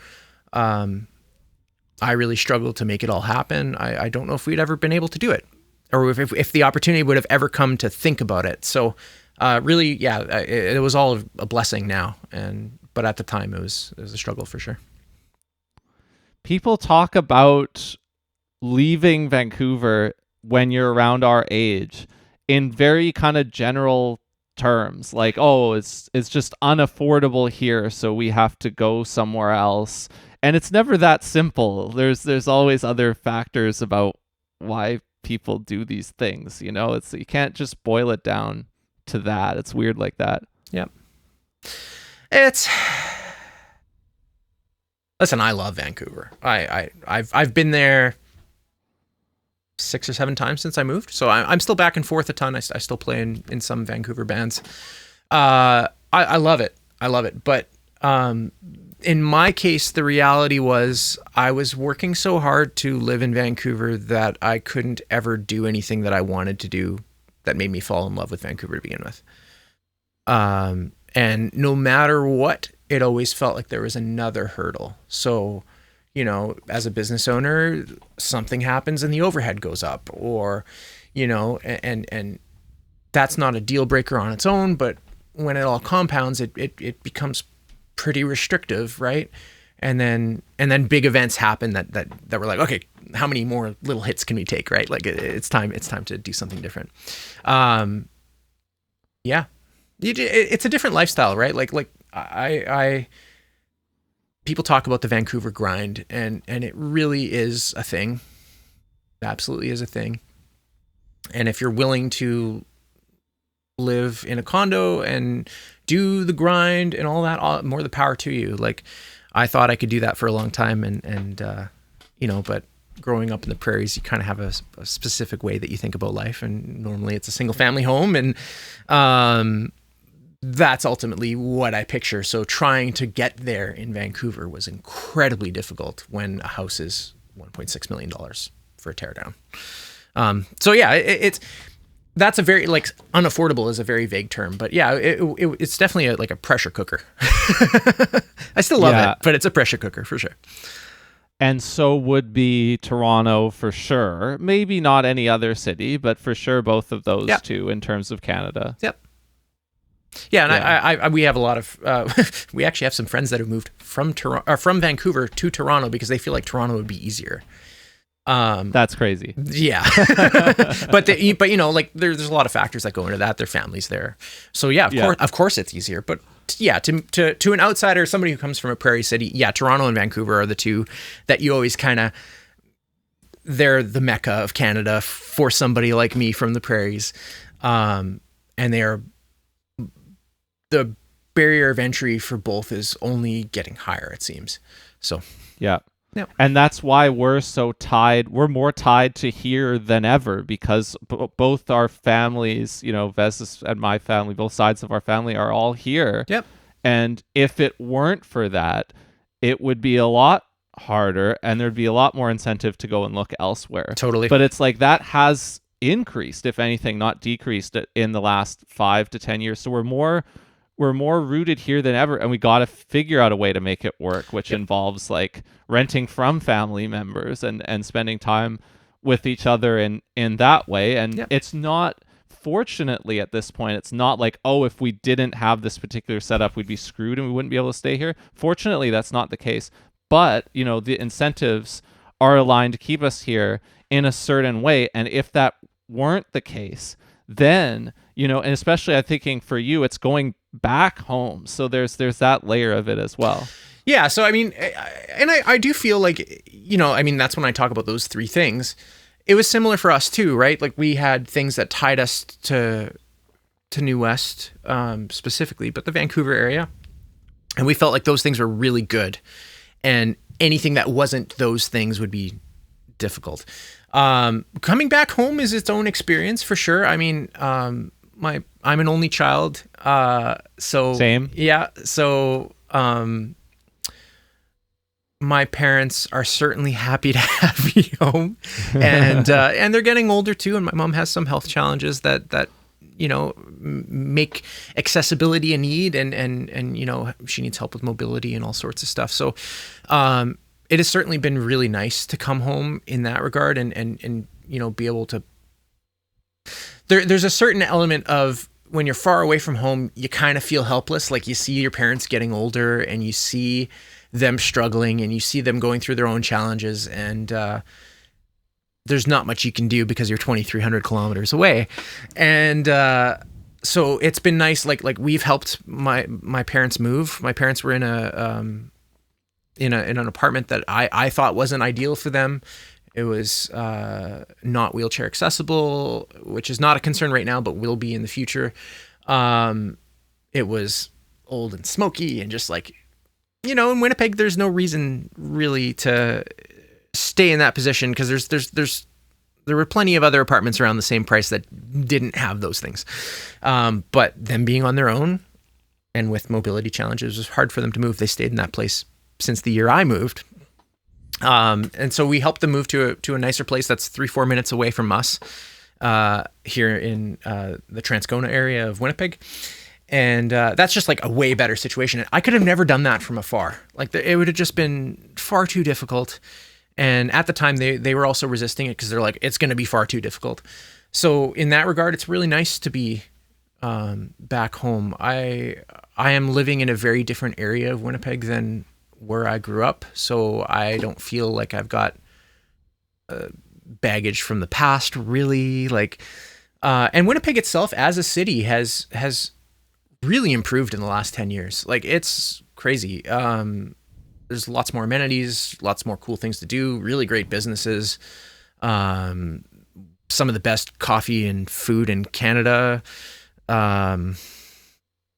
I really struggled to make it all happen, I don't know if we'd ever been able to do it, or if the opportunity would have ever come to think about it. So really, it was all a blessing now. But at the time it was a struggle for sure. People talk about leaving Vancouver when you're around our age in very kind of general terms, it's just unaffordable here, so we have to go somewhere else. And it's never that simple. There's always other factors about why people do these things. You can't just boil it down to that. It's weird like that. Yep. Listen, I love Vancouver. I've been there 6 or 7 times since I moved. So I'm still back and forth a ton. I still play in some Vancouver bands. I love it. I love it. But in my case, the reality was I was working so hard to live in Vancouver that I couldn't ever do anything that I wanted to do that made me fall in love with Vancouver to begin with. And no matter what, it always felt like there was another hurdle. So, you know, as a business owner, something happens and the overhead goes up, or, you know, and that's not a deal breaker on its own, but when it all compounds, it becomes pretty restrictive, right? And then big events happen that we're like, okay, how many more little hits can we take, right? Like it's time to do something different. Yeah, it's a different lifestyle, right? Like I people talk about the Vancouver grind, and it really is a thing. It absolutely is a thing. And if you're willing to live in a condo and do the grind and all that, more the power to you. Like I thought I could do that for a long time, and you know, but growing up in the prairies, you kind of have a specific way that you think about life, and normally it's a single family home, and that's ultimately what I picture. So trying to get there in Vancouver was incredibly difficult when a house is $1.6 million for a teardown. So yeah, that's a very, like, unaffordable is a very vague term, but yeah, it's definitely like a pressure cooker. I still love it, but it's a pressure cooker for sure. And so would be Toronto for sure. Maybe not any other city, but for sure both of those two in terms of Canada. Yep. Yeah, and I we have a lot of we actually have some friends that have moved from Vancouver to Toronto because they feel like Toronto would be easier. That's crazy. Yeah. but you know, like there's a lot of factors that go into that. Their families there. So yeah, of course it's easier, but yeah, to an outsider, somebody who comes from a prairie city, yeah, Toronto and Vancouver are the two that you always kind of, they're the mecca of Canada for somebody like me from the prairies. And they are, the barrier of entry for both is only getting higher, it seems. So yeah. And that's why we're so tied. We're more tied to here than ever because both our families, you know, Vez's and my family, both sides of our family are all here. Yep. And if it weren't for that, it would be a lot harder and there'd be a lot more incentive to go and look elsewhere. Totally. But it's like that has increased, if anything, not decreased in the last 5 to 10 years. So we're more rooted here than ever, and we got to figure out a way to make it work, which involves like renting from family members and spending time with each other in that way. And it's not, fortunately at this point, it's not like, oh, if we didn't have this particular setup, we'd be screwed and we wouldn't be able to stay here. Fortunately, that's not the case. But, you know, the incentives are aligned to keep us here in a certain way. And if that weren't the case, then, you know, and especially I'm thinking for you, it's going back home. So there's that layer of it as well. Yeah. So, I mean, and I do feel like, you know, I mean, that's when I talk about those three things. It was similar for us too, right? Like we had things that tied us to New West specifically, but the Vancouver area. And we felt like those things were really good. And anything that wasn't those things would be difficult. Coming back home is its own experience for sure. I mean, I'm an only child. So same. Yeah. So, my parents are certainly happy to have me home, and they're getting older too. And my mom has some health challenges that you know make accessibility a need, and you know she needs help with mobility and all sorts of stuff. So, it has certainly been really nice to come home in that regard, and you know be able to. There's a certain element of when you're far away from home, you kind of feel helpless. Like you see your parents getting older, and you see them struggling, and you see them going through their own challenges, and there's not much you can do because you're 2,300 kilometers away. And so it's been nice. Like we've helped my parents move. My parents were in an apartment that I thought wasn't ideal for them. It was not wheelchair accessible, which is not a concern right now, but will be in the future. It was old and smoky, and just like, you know, in Winnipeg, there's no reason really to stay in that position because there's there were plenty of other apartments around the same price that didn't have those things. But them being on their own and with mobility challenges, it was hard for them to move. They stayed in that place since the year I moved. And so we helped them move to a nicer place that's 3-4 minutes away from us, here in the Transcona area of Winnipeg. And that's just like a way better situation. I could have never done that from afar. Like it would have just been far too difficult. And at the time they were also resisting it because they're like, it's going to be far too difficult. So in that regard, it's really nice to be back home. I am living in a very different area of Winnipeg than where I grew up. So I don't feel like I've got baggage from the past, really. And Winnipeg itself as a city has really improved in the last 10 years. Like it's crazy. There's lots more amenities, lots more cool things to do, really great businesses, some of the best coffee and food in Canada.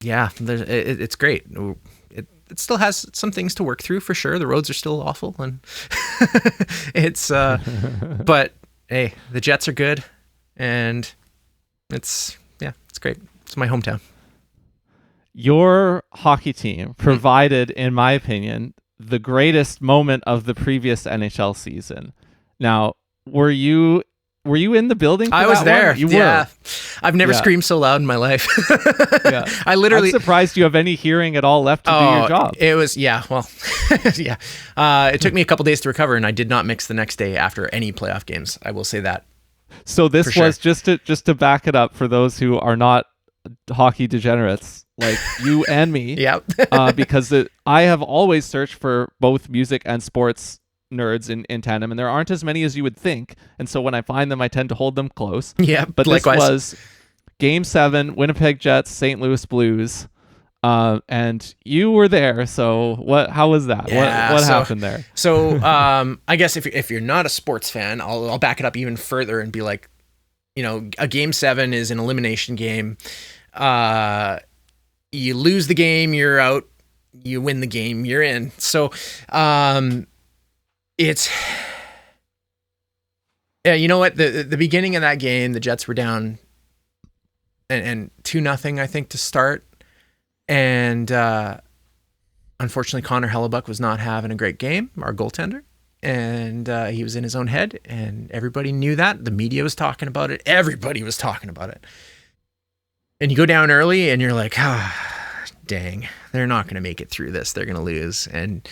It's great. It still has some things to work through for sure. The roads are still awful, and it's but hey, the Jets are good, and it's great. It's my hometown. Your hockey team provided, in my opinion, the greatest moment of the previous NHL season. Now, were you in the building for I was that there. one? You were. I've never Yeah. screamed so loud in my life. Yeah. I literally. I'm surprised you have any hearing at all left to do your job. It was, yeah. It took me a couple days to recover, and I did not mix the next day after any playoff games. I will say that. So this For was sure. just to back it up for those who are not hockey degenerates like you and me. Yeah. Because I have always searched for both music and sports nerds in tandem, and there aren't as many as you would think. And so when I find them, I tend to hold them close. Yeah. But likewise. this was Game 7, Winnipeg Jets, St. Louis Blues. And you were there. So how was that? Yeah, what happened there? So I guess if you're not a sports fan, I'll back it up even further and be like, a Game 7 is an elimination game. You lose the game, you're out. You win the game, you're in. So it's, yeah, you know what? The beginning of that game, the Jets were down and 2-0, I think, to start. And unfortunately, Connor Hellebuck was not having a great game, our goaltender. And he was in his own head, and everybody knew that. The media was talking about it. Everybody was talking about it. And you go down early, and you're like, dang, they're not going to make it through this. They're going to lose. And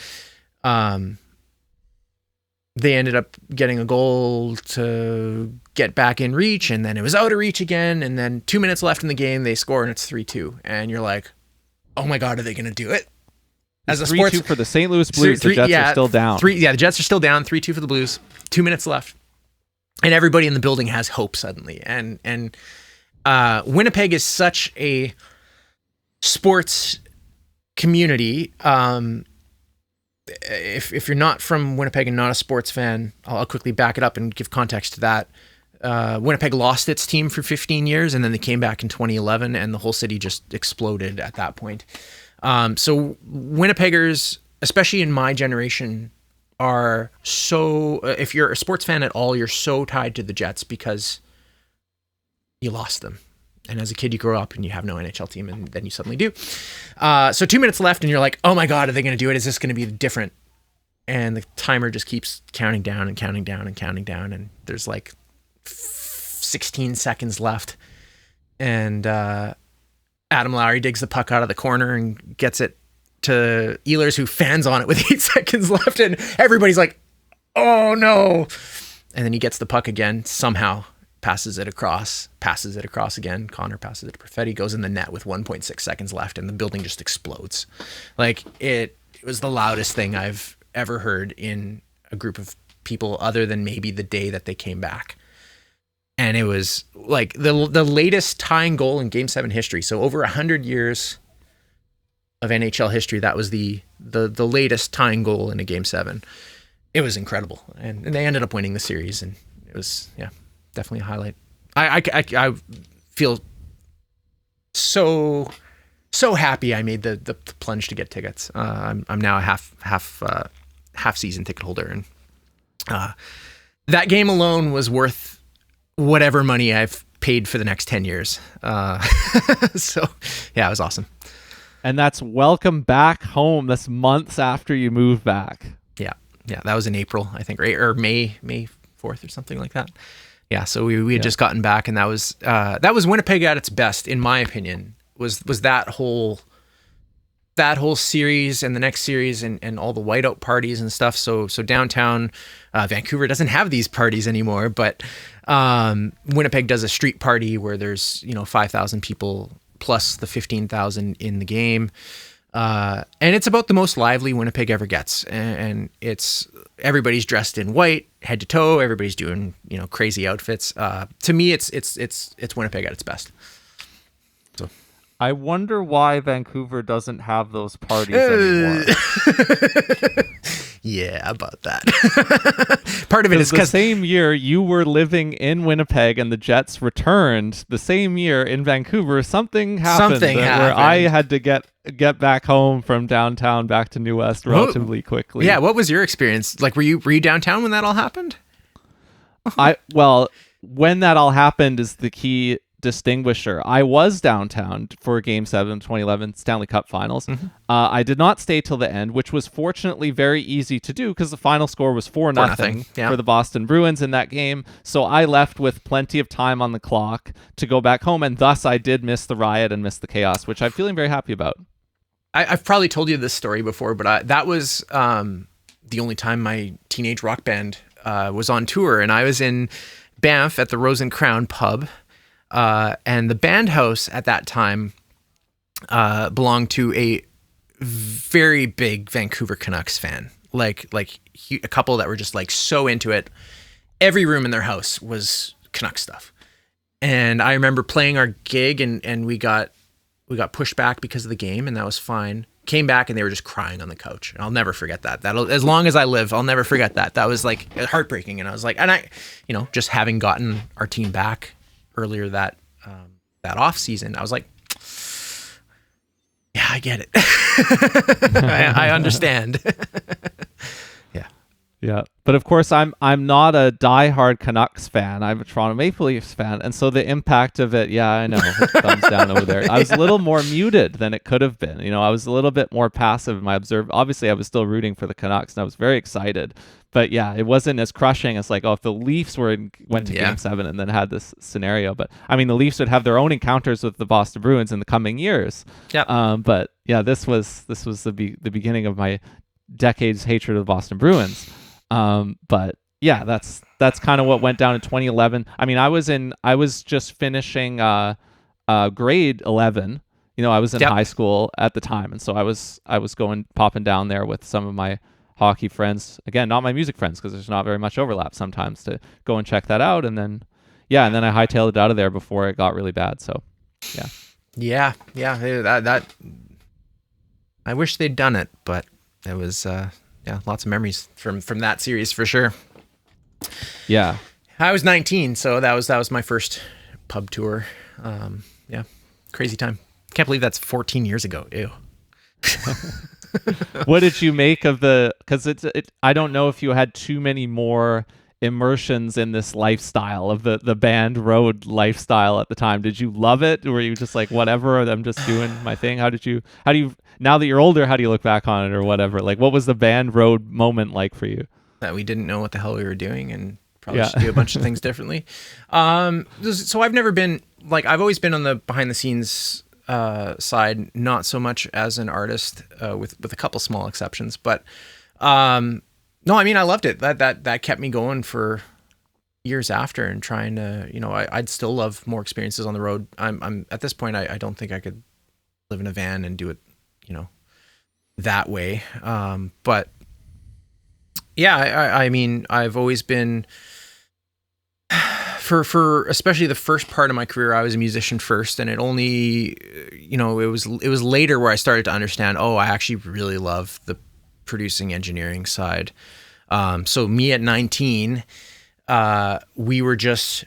they ended up getting a goal to get back in reach, and then it was out of reach again. And then 2 minutes left in the game, they score, and it's 3-2. And you're like, oh my God, are they going to do it? As a 3-2 for the St. Louis Blues, the Jets are still down. The Jets are still down, 3-2 for the Blues, 2 minutes left. And everybody in the building has hope suddenly. And Winnipeg is such a sports community. If you're not from Winnipeg and not a sports fan, I'll quickly back it up and give context to that. Winnipeg lost its team for 15 years, and then they came back in 2011, and the whole city just exploded at that point. So Winnipeggers, especially in my generation, are so, if you're a sports fan at all, you're so tied to the Jets because you lost them. And as a kid, you grow up and you have no NHL team, and then you suddenly do. So 2 minutes left, and you're like, oh my God, are they going to do it? Is this going to be different? And the timer just keeps counting down and counting down and counting down. And there's like 16 seconds left. And Adam Lowry digs the puck out of the corner and gets it to Ehlers, who fans on it with 8 seconds left. And everybody's like, oh no. And then he gets the puck again, somehow passes it across again. Connor passes it to Perfetti, goes in the net with 1.6 seconds left, and the building just explodes. Like it was the loudest thing I've ever heard in a group of people other than maybe the day that they came back. And it was like the latest tying goal in Game 7 history. So over 100 years of NHL history, that was the latest tying goal in a Game 7. It was incredible. And they ended up winning the series, and it was, definitely a highlight. I feel so happy I made the plunge to get tickets. I'm now a half season ticket holder, and that game alone was worth whatever money I've paid for the next 10 years. So yeah, it was awesome. And that's welcome back home. That's months after you moved back. Yeah, that was in April, I think, right? Or May 4th or something like that. Yeah, so we had just gotten back, and that was Winnipeg at its best, in my opinion. Was that whole series and the next series and all the whiteout parties and stuff. So downtown Vancouver doesn't have these parties anymore, but Winnipeg does a street party where there's 5,000 people plus the 15,000 in the game. And it's about the most lively Winnipeg ever gets. And it's everybody's dressed in white, head to toe. Everybody's doing, crazy outfits. To me, it's Winnipeg at its best. So I wonder why Vancouver doesn't have those parties anymore. Yeah, about that. Part of it is the same year you were living in Winnipeg and the Jets returned, the same year in Vancouver, something happened where I had to get back home from downtown back to New West relatively quickly. Yeah, what was your experience? Like, were you downtown when that all happened? When that all happened is the key distinguisher. I was downtown for Game 7 2011 Stanley Cup Finals. Mm-hmm. I did not stay till the end, which was fortunately very easy to do because the final score was 4-0 for the Boston Bruins in that game. So I left with plenty of time on the clock to go back home, and thus I did miss the riot and miss the chaos, which I'm feeling very happy about. I've probably told you this story before, but that was the only time my teenage rock band was on tour, and I was in Banff at the Rose and Crown pub. And the band house at that time belonged to a very big Vancouver Canucks fan, like a couple that were just like so into it. Every room in their house was Canucks stuff. And I remember playing our gig and we got pushed back because of the game, and that was fine. Came back and they were just crying on the couch. And I'll never forget that. As long as I live, I'll never forget that. That was like heartbreaking. And I was like, and I, just having gotten our team back earlier that off season, I was like, yeah, I get it. I understand. Yeah. But of course, I'm not a diehard Canucks fan. I'm a Toronto Maple Leafs fan. And so the impact of it, yeah, I know. Thumbs down over there. I was a little more muted than it could have been. I was a little bit more passive in my Obviously, I was still rooting for the Canucks, and I was very excited. But yeah, it wasn't as crushing as if the Leafs went to Game 7 and then had this scenario. But I mean, the Leafs would have their own encounters with the Boston Bruins in the coming years. Yeah. But yeah, this was the beginning of my decades hatred of the Boston Bruins. But yeah, that's kind of what went down in 2011. I mean, I was just finishing grade 11. I was in high school at the time, and so I was popping down there with some of my hockey friends. Again, not my music friends, because there's not very much overlap sometimes, to go and check that out. And then I hightailed it out of there before it got really bad. So yeah. That I wish they'd done it, but it was lots of memories from that series for sure. Yeah, I was 19, so that was my first pub tour. Crazy time. Can't believe that's 14 years ago. Ew. What did you make of because I don't know if you had too many more immersions in this lifestyle of the band road lifestyle at the time. Did you love it? Or were you just like, whatever, I'm just doing my thing? How do you, now that you're older, how do you look back on it or whatever? Like, what was the band road moment like for you? That we didn't know what the hell we were doing and probably should do a bunch of things differently. So I've never been, I've always been on the behind the scenes side, not so much as an artist, with a couple small exceptions, but no, I mean, I loved it. That kept me going for years after, and trying to, I'd still love more experiences on the road. I'm at this point, I don't think I could live in a van and do it, that way. But yeah, I mean, I've always been, for especially the first part of my career, I was a musician first, and it only, it was later where I started to understand, I actually really love the producing engineering side. So me at 19, we were just,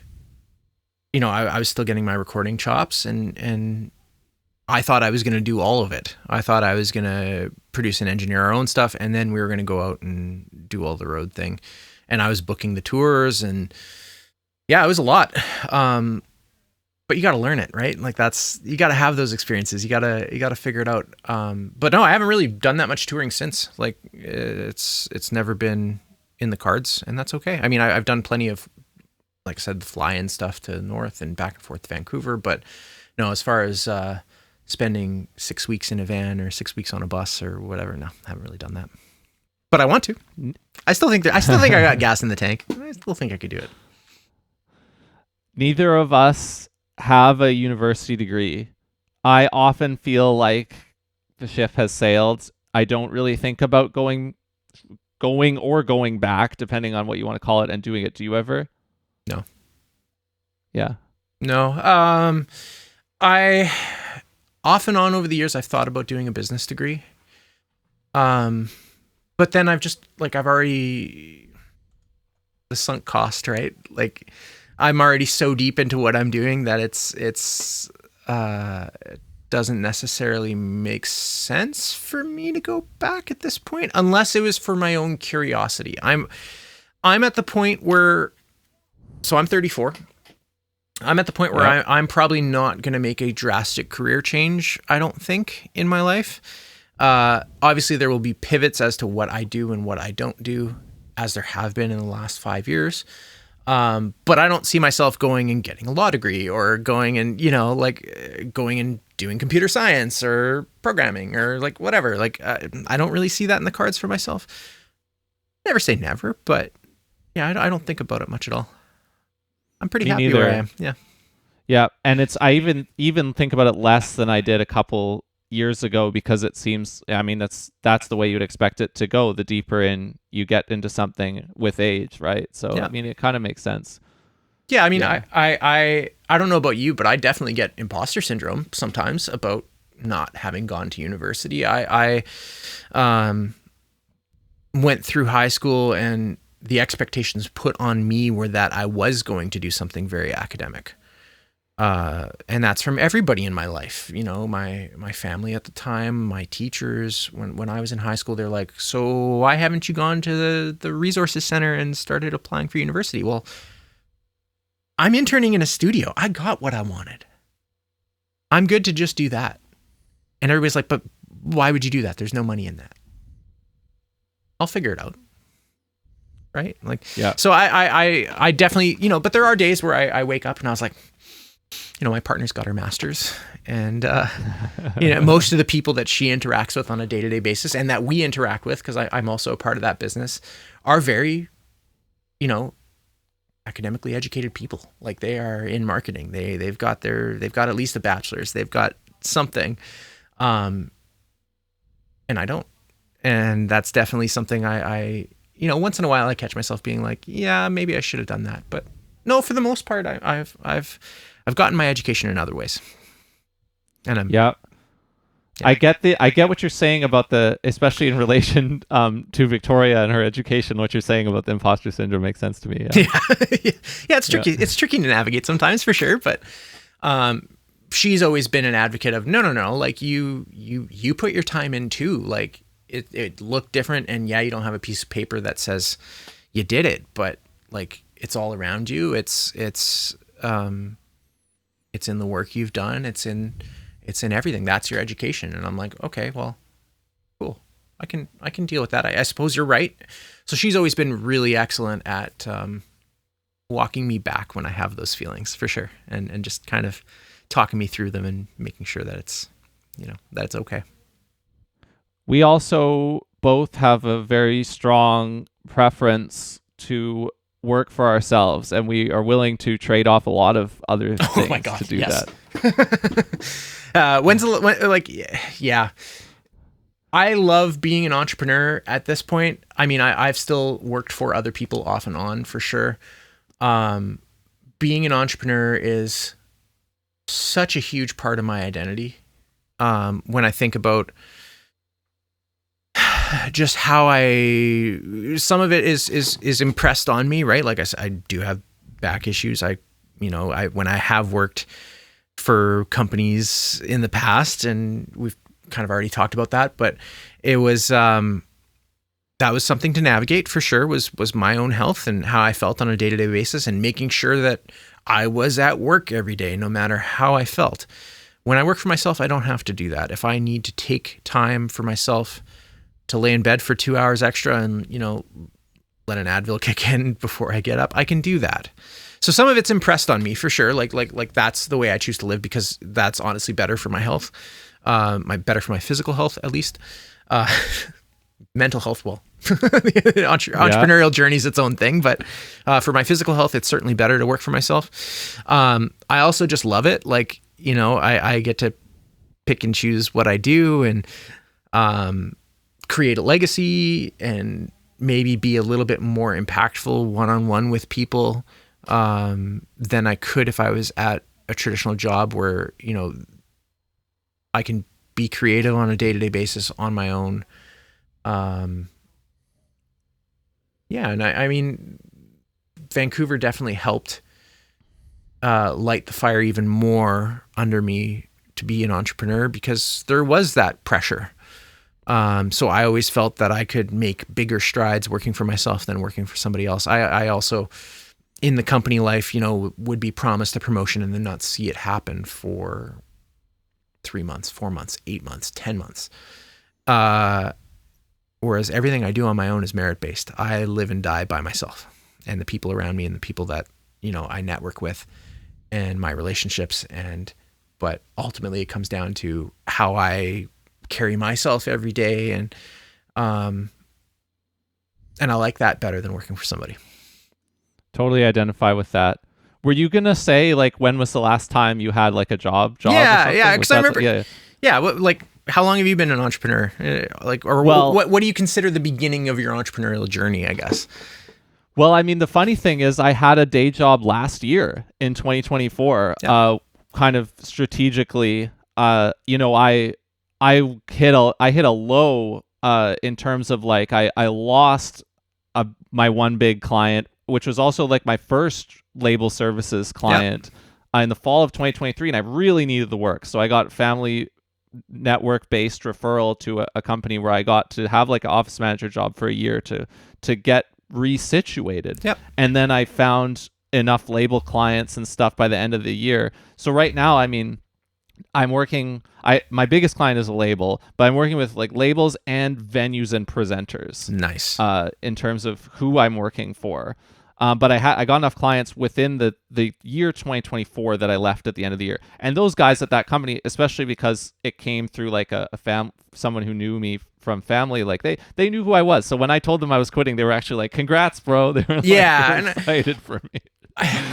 I was still getting my recording chops, and I thought I was going to do all of it. I thought I was going to produce and engineer our own stuff, and then we were going to go out and do all the road thing. And I was booking the tours, and Yeah, it was a lot. But you got to learn it, right? Like you got to have those experiences. You got to figure it out. But no, I haven't really done that much touring since. Like it's never been in the cards, and that's okay. I mean, I've done plenty of, like I said, the fly-in stuff to the north and back and forth to Vancouver. But no, as far as spending 6 weeks in a van or 6 weeks on a bus or whatever, no, I haven't really done that. But I want to. I still think I got gas in the tank. I still think I could do it. Neither of us have a university degree. I often feel like the ship has sailed. I don't really think about going or going back, depending on what you want to call it, and doing it. Do you ever? No. Yeah. No. I off and on over the years I've thought about doing a business degree. But then I've already the sunk cost, right? Like I'm already so deep into what I'm doing that it doesn't necessarily make sense for me to go back at this point, unless it was for my own curiosity. I'm at the point where, so I'm 34. I'm at the point where I'm probably not going to make a drastic career change, I don't think, in my life. Obviously, there will be pivots as to what I do and what I don't do, as there have been in the last 5 years. But I don't see myself going and getting a law degree or going and, going and doing computer science or programming or like whatever. Like, I don't really see that in the cards for myself. Never say never, but yeah, I don't think about it much at all. I'm pretty happy where I am. Yeah. Yeah. And I even think about it less than I did a couple years ago, because it seems, I mean, that's the way you'd expect it to go, the deeper in you get into something with age, right? So yeah. I mean, it kind of makes sense. Yeah, I mean, yeah. I don't know about you, but I definitely get imposter syndrome sometimes about not having gone to university. I went through high school and the expectations put on me were that I was going to do something very academic. And that's from everybody in my life, my family at the time, my teachers. When I was in high school, they're like, so why haven't you gone to the resources center and started applying for university? Well, I'm interning in a studio. I got what I wanted. I'm good to just do that. And everybody's like, but why would you do that? There's no money in that. I'll figure it out. Right? Like, yeah. So I definitely, but there are days where I wake up and I was like, my partner's got her master's, and most of the people that she interacts with on a day-to-day basis and that we interact with, because I'm also a part of that business, are very, academically educated people. Like, they are in marketing. They've got at least a bachelor's. They've got something, and I don't. And that's definitely something I once in a while I catch myself being like, yeah, maybe I should have done that. But no, for the most part, I've gotten my education in other ways. And yeah. I get what you're saying about especially in relation to Victoria and her education. What you're saying about the imposter syndrome makes sense to me. Yeah, yeah, it's tricky. Yeah. It's tricky to navigate sometimes, for sure. But she's always been an advocate of no. Like you put your time in too. Like it looked different, and yeah, you don't have a piece of paper that says you did it, but like it's all around you. It's in the work you've done. It's in everything. That's your education. And I'm like, okay, well, cool. I can deal with that. I suppose you're right. So she's always been really excellent at walking me back when I have those feelings, for sure. And just kind of talking me through them and making sure that it's, that it's okay. We also both have a very strong preference to work for ourselves, and we are willing to trade off a lot of other things to do that. Yeah. I love being an entrepreneur at this point. I mean, I've still worked for other people off and on, for sure. Being an entrepreneur is such a huge part of my identity. When I think about just how some of it is impressed on me, right? Like I said, I do have back issues. When I have worked for companies in the past, and we've kind of already talked about that, but it was, that was something to navigate for sure, was my own health and how I felt on a day-to-day basis, and making sure that I was at work every day, no matter how I felt. When I work for myself, I don't have to do that. If I need to take time for myself to lay in bed for 2 hours extra and, let an Advil kick in before I get up, I can do that. So some of it's impressed on me for sure. Like that's the way I choose to live, because that's honestly better for my health, better for my physical health, at least. Mental health, well, entrepreneurial journey is its own thing, but for my physical health, it's certainly better to work for myself. I also just love it. Like, I get to pick and choose what I do, and create a legacy, and maybe be a little bit more impactful one-on-one with people than I could if I was at a traditional job where, I can be creative on a day-to-day basis on my own. And I mean, Vancouver definitely helped light the fire even more under me to be an entrepreneur, because there was that pressure. So I always felt that I could make bigger strides working for myself than working for somebody else. I also, in the company life, would be promised a promotion and then not see it happen for 3 months, 4 months, 8 months, 10 months. Whereas everything I do on my own is merit-based. I live and die by myself and the people around me and the people that, I network with and my relationships. But ultimately it comes down to how I carry myself every day. And I like that better than working for somebody. Totally identify with that. Were you going to say, like, when was the last time you had like a job? Yeah. Cause I remember, like, how long have you been an entrepreneur? What do you consider the beginning of your entrepreneurial journey, I guess? Well, I mean, the funny thing is I had a day job last year in 2024, kind of strategically. I hit a low in terms of, like, I lost my one big client, which was also like my first label services client in the fall of 2023, and I really needed the work. So I got family network-based referral to a company where I got to have like an office manager job for a year to get resituated. And then I found enough label clients and stuff by the end of the year. So right now, I mean, I'm working, my biggest client is a label, but I'm working with like labels and venues and presenters. Nice. In terms of who I'm working for. But I got enough clients within the year 2024 that I left at the end of the year. And those guys at that company, especially because it came through like someone who knew me from family, like they knew who I was. So when I told them I was quitting, they were actually like, "Congrats, bro." They were like, excited for me.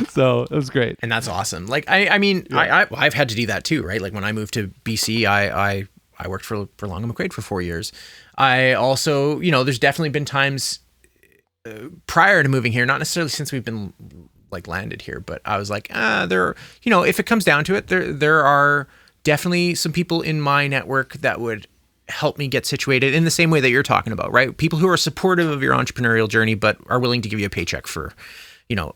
So it was great. And that's awesome. Like, I've had to do that too, right? Like when I moved to BC, I worked for Long and McQuaid for 4 years. I also, there's definitely been times prior to moving here, not necessarily since we've been like landed here, but I was like, if it comes down to it, there are definitely some people in my network that would help me get situated in the same way that you're talking about, right? People who are supportive of your entrepreneurial journey, but are willing to give you a paycheck for,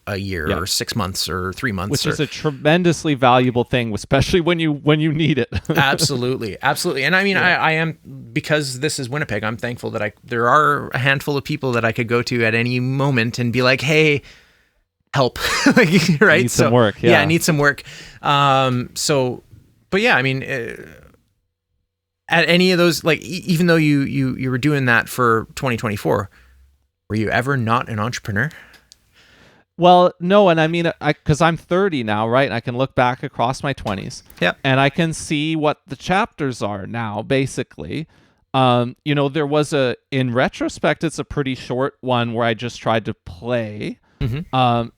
a year or 6 months or 3 months. Which is a tremendously valuable thing, especially when you need it. Absolutely. And I mean, I am, because this is Winnipeg, I'm thankful that there are a handful of people that I could go to at any moment and be like, hey, help, right? I need some work. I need some work. But yeah, I mean, at any of those, like, even though you were doing that for 2024, were you ever not an entrepreneur? Well, no, and I mean, because I'm 30 now, right? And I can look back across my 20s, and I can see what the chapters are now, basically. There was in retrospect, it's a pretty short one where I just tried to play,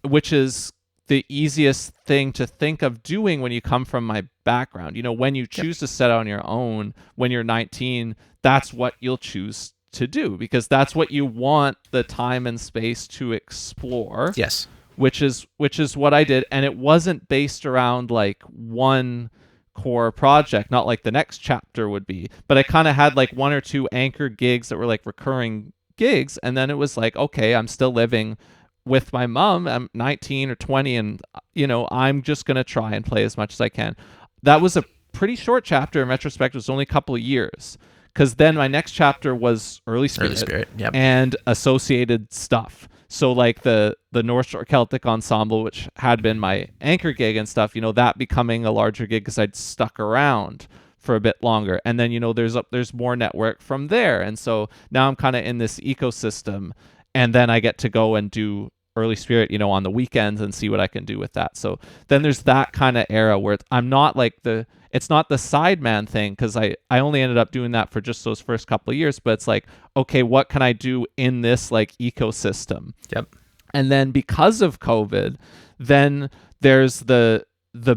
which is the easiest thing to think of doing when you come from my background. When you choose to set out on your own when you're 19, that's what you'll choose to do, because that's what you want the time and space to explore. Yes. Which is what I did. And it wasn't based around like one core project, not like the next chapter would be, but I kind of had like one or two anchor gigs that were like recurring gigs. And then it was like, okay, I'm still living with my mom. I'm 19 or 20, and I'm just going to try and play as much as I can. That was a pretty short chapter. In retrospect, it was only a couple of years, because then my next chapter was early spirit, Yep. and associated stuff. So like the North Shore Celtic Ensemble, which had been my anchor gig and stuff, that becoming a larger gig because I'd stuck around for a bit longer. And then, there's more network from there. And so now I'm kind of in this ecosystem, and then I get to go and do early spirit, on the weekends and see what I can do with that. So then there's that kind of era where I'm not like it's not the sideman thing, because I only ended up doing that for just those first couple of years, but it's like, okay, what can I do in this like ecosystem? Yep. And then because of COVID, then there's the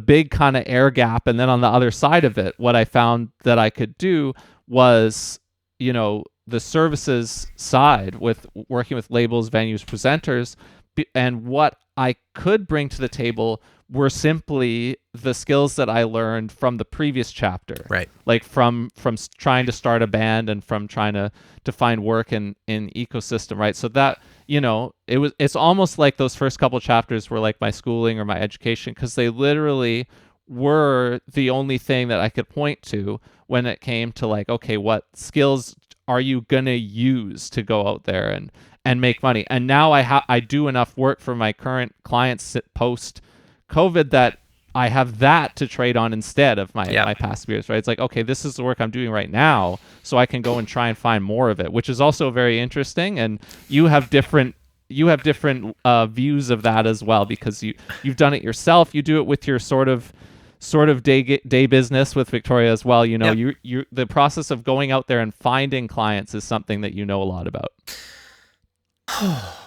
big kind of air gap. And then on the other side of it, what I found that I could do was, the services side with working with labels, venues, presenters, and what I could bring to the table were simply the skills that I learned from the previous chapter. Right. Like from trying to start a band and from trying to find work in ecosystem, right? So that, it's almost like those first couple chapters were like my schooling or my education, because they literally were the only thing that I could point to when it came to like, okay, what skills are you going to use to go out there and make money? And now I do enough work for my current clients post COVID that I have that to trade on instead of my past years, right? It's like, okay, this is the work I'm doing right now, so I can go and try and find more of it, which is also very interesting. And you have different views of that as well, because you've done it yourself. You do it with your sort of day business with Victoria as well. You the process of going out there and finding clients is something that you know a lot about.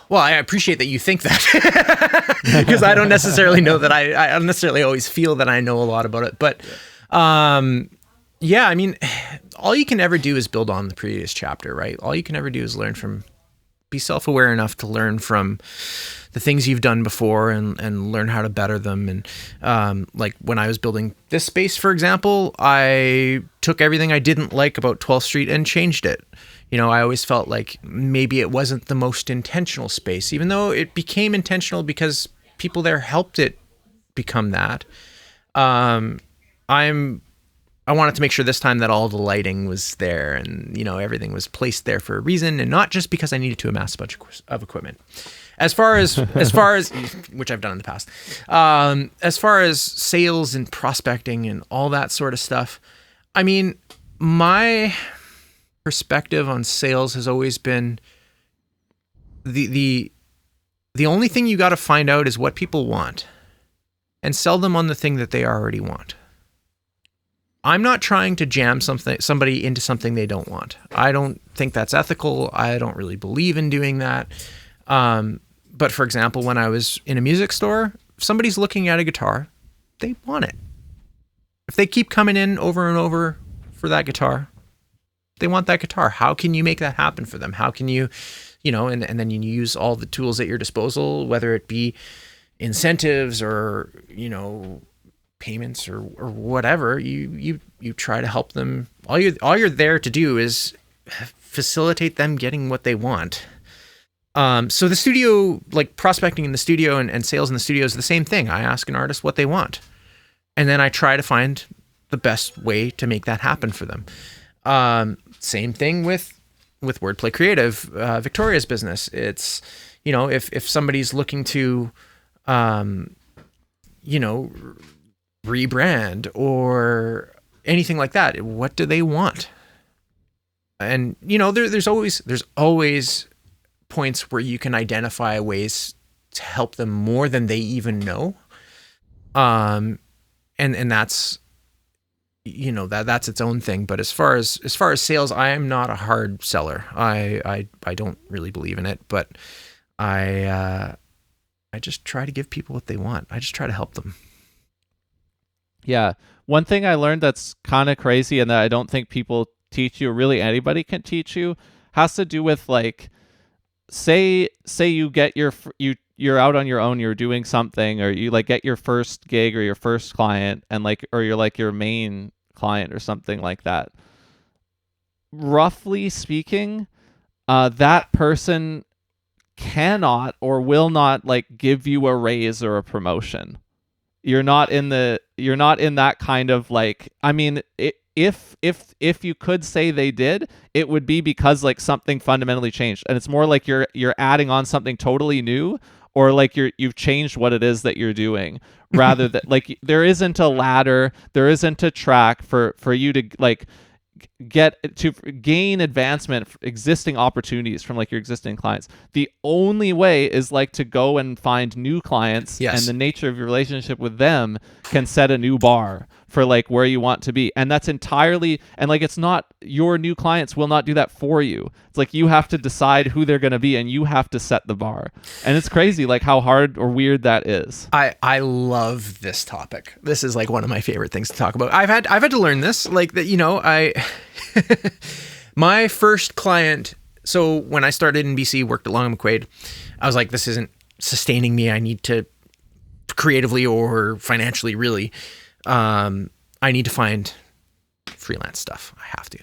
Well, I appreciate that you think that, because I don't necessarily know that I don't necessarily always feel that I know a lot about it. But I mean, all you can ever do is build on the previous chapter, right? All you can ever do is be self-aware enough to learn from the things you've done before and learn how to better them. And like when I was building this space, for example, I took everything I didn't like about 12th Street and changed it. I always felt like maybe it wasn't the most intentional space, even though it became intentional because people there helped it become that. I wanted to make sure this time that all the lighting was there and, everything was placed there for a reason, and not just because I needed to amass a bunch of equipment. As far as which I've done in the past, as far as sales and prospecting and all that sort of stuff, I mean, my perspective on sales has always been the only thing you got to find out is what people want and sell them on the thing that they already want. I'm not trying to jam somebody into something they don't want. I don't think that's ethical. I don't really believe in doing that. But for example, when I was in a music store, if somebody's looking at a guitar, they want it. If they keep coming in over and over for that guitar, they want that guitar. How can you make that happen for them? How can you, and then you use all the tools at your disposal, whether it be incentives or, payments or whatever, you try to help them. All you're there to do is facilitate them getting what they want. So the studio, like prospecting in the studio and sales in the studio is the same thing. I ask an artist what they want, and then I try to find the best way to make that happen for them. Same thing with Wordplay Creative, Victoria's business. It's, if somebody's looking to, rebrand or anything like that, what do they want? And, there's always points where you can identify ways to help them more than they even know. And that's, that's its own thing. But as far as sales, I am not a hard seller. I don't really believe in it, but I just try to give people what they want. I just try to help them. Yeah. One thing I learned that's kind of crazy and that I don't think people teach you, or really anybody can teach you, has to do with like, say you get you're out on your own, you're doing something, or you like get your first gig or your first client, and like, or you're like your main client or something like that. Roughly speaking, that person cannot or will not like give you a raise or a promotion. You're not in that kind of like, I mean, if you could say they did, it would be because like something fundamentally changed, and it's more like you're adding on something totally new, or like you've changed what it is that you're doing, rather than like there isn't a ladder, there isn't a track for you to like get to gain advancement, existing opportunities from like your existing clients. The only way is like to go and find new clients, Yes. and the nature of your relationship with them can set a new bar for like where you want to be. And that's entirely, and like it's not, your new clients will not do that for you. It's like you have to decide who they're going to be, and you have to set the bar. And it's crazy like how hard or weird that is. I love this topic. This is like one of my favorite things to talk about. I've had to learn this, like that, you know, my first client. So when I started in BC, worked at Long and McQuaid, I was like, this isn't sustaining me. I need to creatively or financially, really, I need to find freelance stuff. I have to.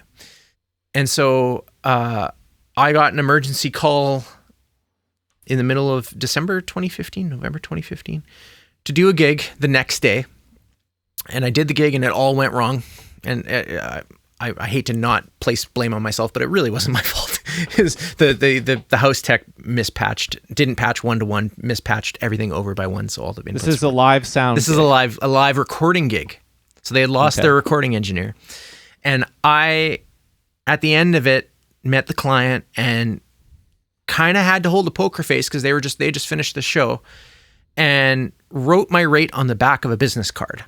And so, I got an emergency call in the middle of November 2015, to do a gig the next day. And I did the gig and it all went wrong. And I hate to not place blame on myself, but it really wasn't my fault. the house tech didn't patch 1-to-1, mispatched everything over by one. So all the inputs. This is a live sound. This is a live recording gig. So they had lost their recording engineer. And I, at the end of it, met the client and kind of had to hold a poker face because they just finished the show, and wrote my rate on the back of a business card.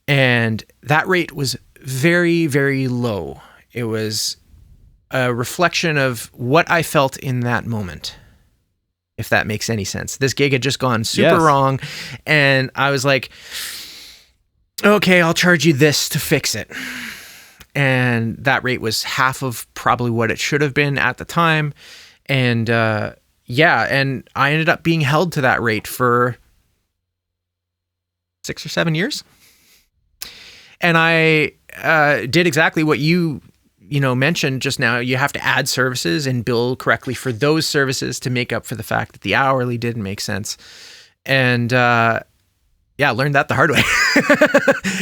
And that rate was very, very low. It was a reflection of what I felt in that moment, if that makes any sense. This gig had just gone super wrong, and I was like, okay, I'll charge you this to fix it. And that rate was half of probably what it should have been at the time. And and I ended up being held to that rate for 6 or 7 years. And I did exactly what you mentioned just now. You have to add services and bill correctly for those services to make up for the fact that the hourly didn't make sense. And I learned that the hard way.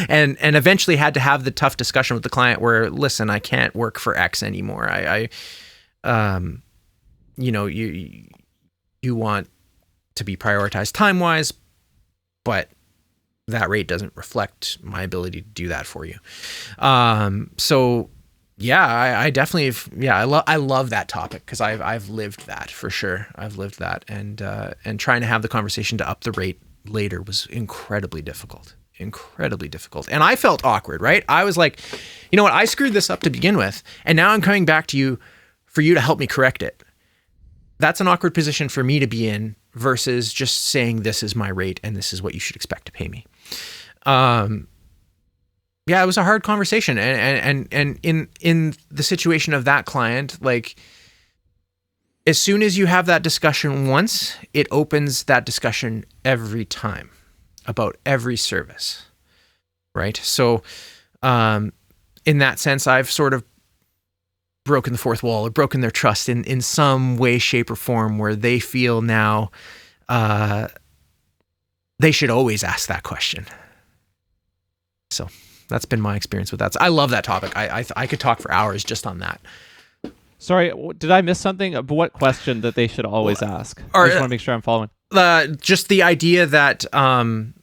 and eventually had to have the tough discussion with the client where, listen, I can't work for X anymore. You want to be prioritized time-wise, but that rate doesn't reflect my ability to do that for you. I definitely, I love that topic because I've lived that for sure. I've lived that, and trying to have the conversation to up the rate later was incredibly difficult. And I felt awkward, right? I was like, you know what? I screwed this up to begin with, and now I'm coming back to you for you to help me correct it. That's an awkward position for me to be in versus just saying this is my rate and this is what you should expect to pay me. It was a hard conversation, and in the situation of that client, like, as soon as you have that discussion once, it opens that discussion every time about every service, right? So, in that sense, I've sort of broken the fourth wall or broken their trust in some way, shape, or form where they feel now they should always ask that question. So that's been my experience with that. So I love that topic. I could talk for hours just on that. Sorry, did I miss something? What question that they should always ask? I just want to make sure I'm following. Just the idea that, am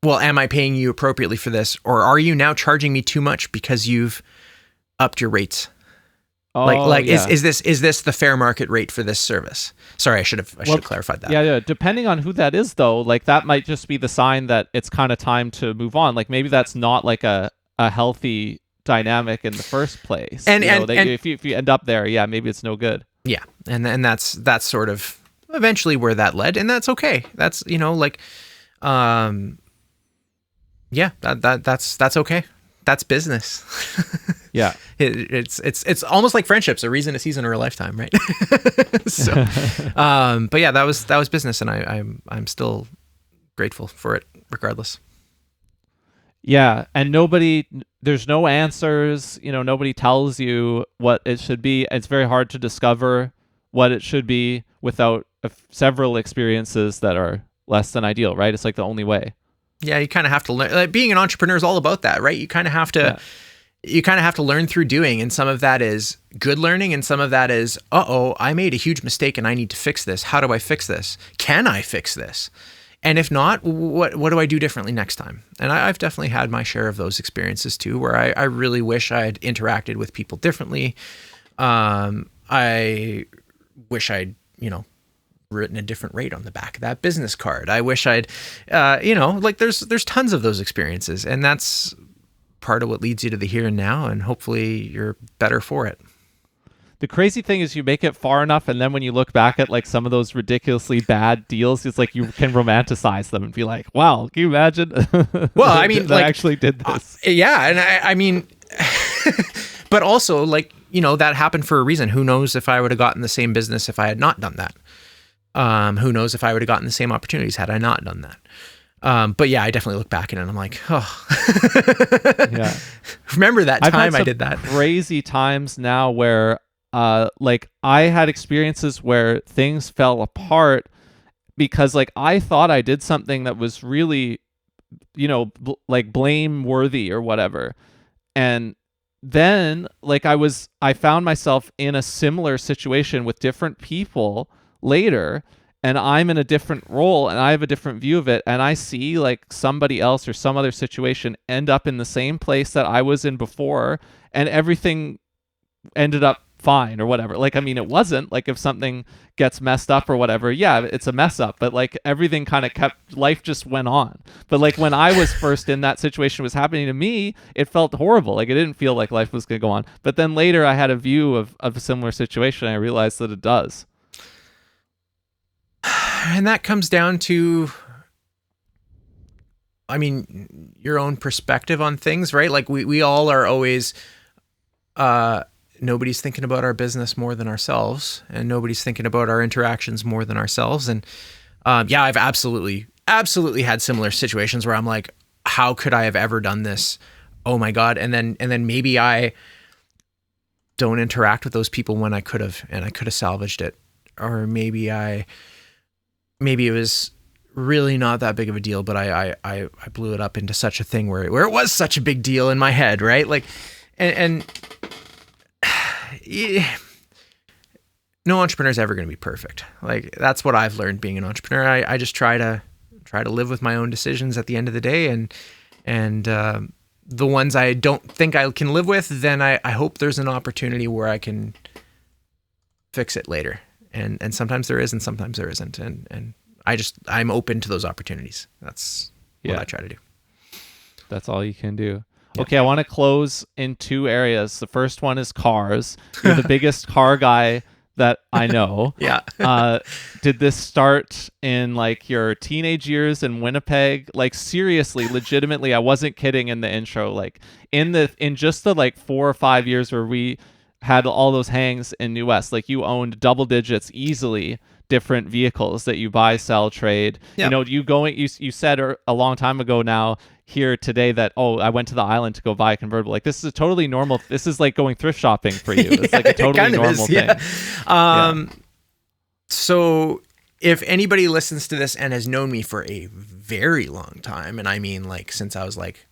I paying you appropriately for this? Or are you now charging me too much because you've upped your rates? Is this the fair market rate for this service? Sorry, I should have clarified that. Yeah. Depending on who that is, though, like that might just be the sign that it's kind of time to move on. Like maybe that's not like a healthy dynamic in the first place. And if you end up there, maybe it's no good. Yeah, and that's sort of eventually where that led, and that's okay. That's that's okay. That's business. Yeah, it's almost like friendships, a reason, a season, or a lifetime, right? So, but yeah, that was business, and I'm still grateful for it, regardless. Yeah, and there's no answers. Nobody tells you what it should be. It's very hard to discover what it should be without several experiences that are less than ideal, right? It's like the only way. Yeah, you kind of have to learn. Like, being an entrepreneur is all about that, right? You kind of have to. You kind of have to learn through doing, and some of that is good learning, and some of that is, I made a huge mistake and I need to fix this. How do I fix this? Can I fix this? And if not, what do I do differently next time? And I've definitely had my share of those experiences too, where I really wish I had interacted with people differently. I wish I'd, written a different rate on the back of that business card. I wish I'd, there's tons of those experiences, and that's part of what leads you to the here and now, and hopefully you're better for it. The crazy thing is you make it far enough, and then when you look back at like some of those ridiculously bad deals, it's like you can romanticize them and be like, wow, can you imagine? Well, I mean, I actually did this. Yeah. And I mean, but also that happened for a reason. Who knows if I would have gotten the same business if I had not done that? Who knows if I would have gotten the same opportunities had I not done that? But yeah, I definitely look back at it and I'm like, yeah. Remember that time I did that? Crazy times now where like I had experiences where things fell apart because like I thought I did something that was really, like blameworthy or whatever. And then like I found myself in a similar situation with different people later, and I'm in a different role and I have a different view of it, and I see like somebody else or some other situation end up in the same place that I was in before, and everything ended up fine or whatever. Like, I mean, it wasn't like if something gets messed up or whatever, yeah, it's a mess up, but like everything kind of life just went on. But like when I was first in that situation was happening to me, it felt horrible. Like it didn't feel like life was going to go on. But then later I had a view of a similar situation, and I realized that it does. And that comes down to, I mean, your own perspective on things, right? Like we all are always, nobody's thinking about our business more than ourselves, and nobody's thinking about our interactions more than ourselves. And yeah, I've absolutely had similar situations where I'm like, how could I have ever done this? Oh my God. And then maybe I don't interact with those people when I could have, and I could have salvaged it. Or maybe it was really not that big of a deal, but I blew it up into such a thing where it was such a big deal in my head, right? Like, and no entrepreneur is ever going to be perfect. Like that's what I've learned being an entrepreneur. I just try to live with my own decisions at the end of the day, and the ones I don't think I can live with, then I hope there's an opportunity where I can fix it later. And sometimes there is, and sometimes there isn't. And I'm open to those opportunities. That's what I try to do. That's all you can do. Yeah. Okay, I want to close in two areas. The first one is cars. You're the biggest car guy that I know. Yeah. Did this start in like your teenage years in Winnipeg? Like seriously, legitimately, I wasn't kidding in the intro. Like in just the like 4 or 5 years where we had all those hangs in New West, like you owned double digits easily different vehicles that you buy, sell, trade. Yep. You said a long time ago now here today that, I went to the island to go buy a convertible. Like this is a totally normal, this is like going thrift shopping for you. It's like a totally normal thing. Yeah. So if anybody listens to this and has known me for a very long time, and I mean like since I was like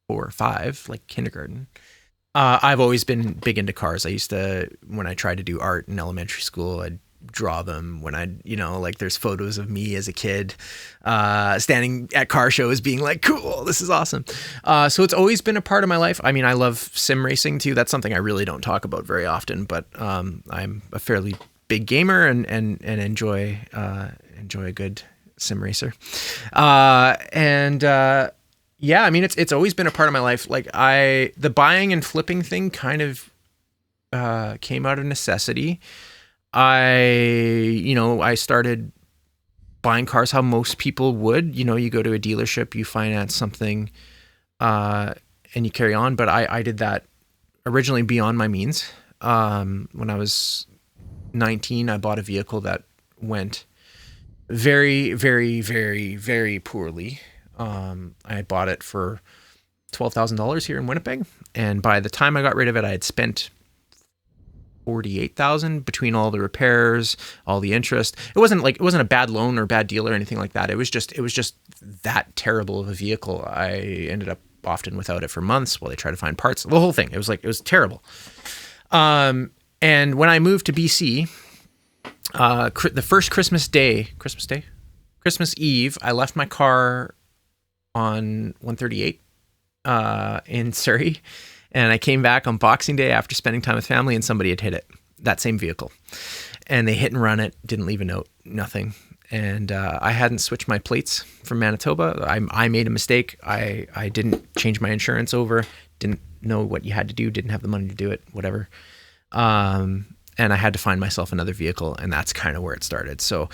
4 or 5, like kindergarten, I've always been big into cars. I used to, when I tried to do art in elementary school, I'd draw them when like there's photos of me as a kid, standing at car shows being like, cool, this is awesome. So it's always been a part of my life. I mean, I love sim racing too. That's something I really don't talk about very often, but, I'm a fairly big gamer and enjoy a good sim racer. Yeah, I mean, it's always been a part of my life. Like the buying and flipping thing kind of came out of necessity. I started buying cars how most people would. You go to a dealership, you finance something, and you carry on. But I did that originally beyond my means. When I was 19, I bought a vehicle that went very, very, very, very poorly. I bought it for $12,000 here in Winnipeg, and by the time I got rid of it, I had spent $48,000 between all the repairs, all the interest. It wasn't a bad loan or bad deal or anything like that. It was just that terrible of a vehicle. I ended up often without it for months while they tried to find parts. The whole thing. It was terrible. And when I moved to BC, the first Christmas Eve, I left my car on 138 in Surrey, and I came back on Boxing Day after spending time with family, and somebody had hit it, that same vehicle. And they hit and run it, didn't leave a note, nothing. And I hadn't switched my plates from Manitoba. I made a mistake. I didn't change my insurance over, didn't know what you had to do, didn't have the money to do it, whatever. And I had to find myself another vehicle, and that's kind of where it started. So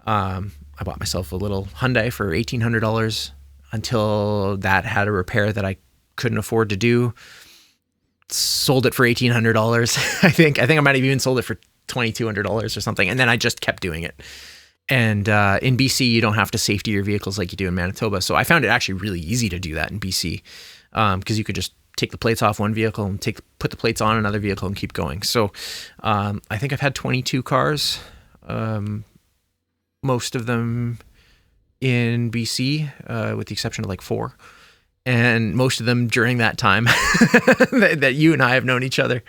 I bought myself a little Hyundai for $1,800 until that had a repair that I couldn't afford to do. Sold it for $1,800. I think I might have even sold it for $2,200 or something. And then I just kept doing it. And in BC, you don't have to safety your vehicles like you do in Manitoba. So I found it actually really easy to do that in BC because you could just take the plates off one vehicle and put the plates on another vehicle and keep going. So I think I've had 22 cars, most of them in BC, with the exception of like 4. And most of them during that time that you and I have known each other.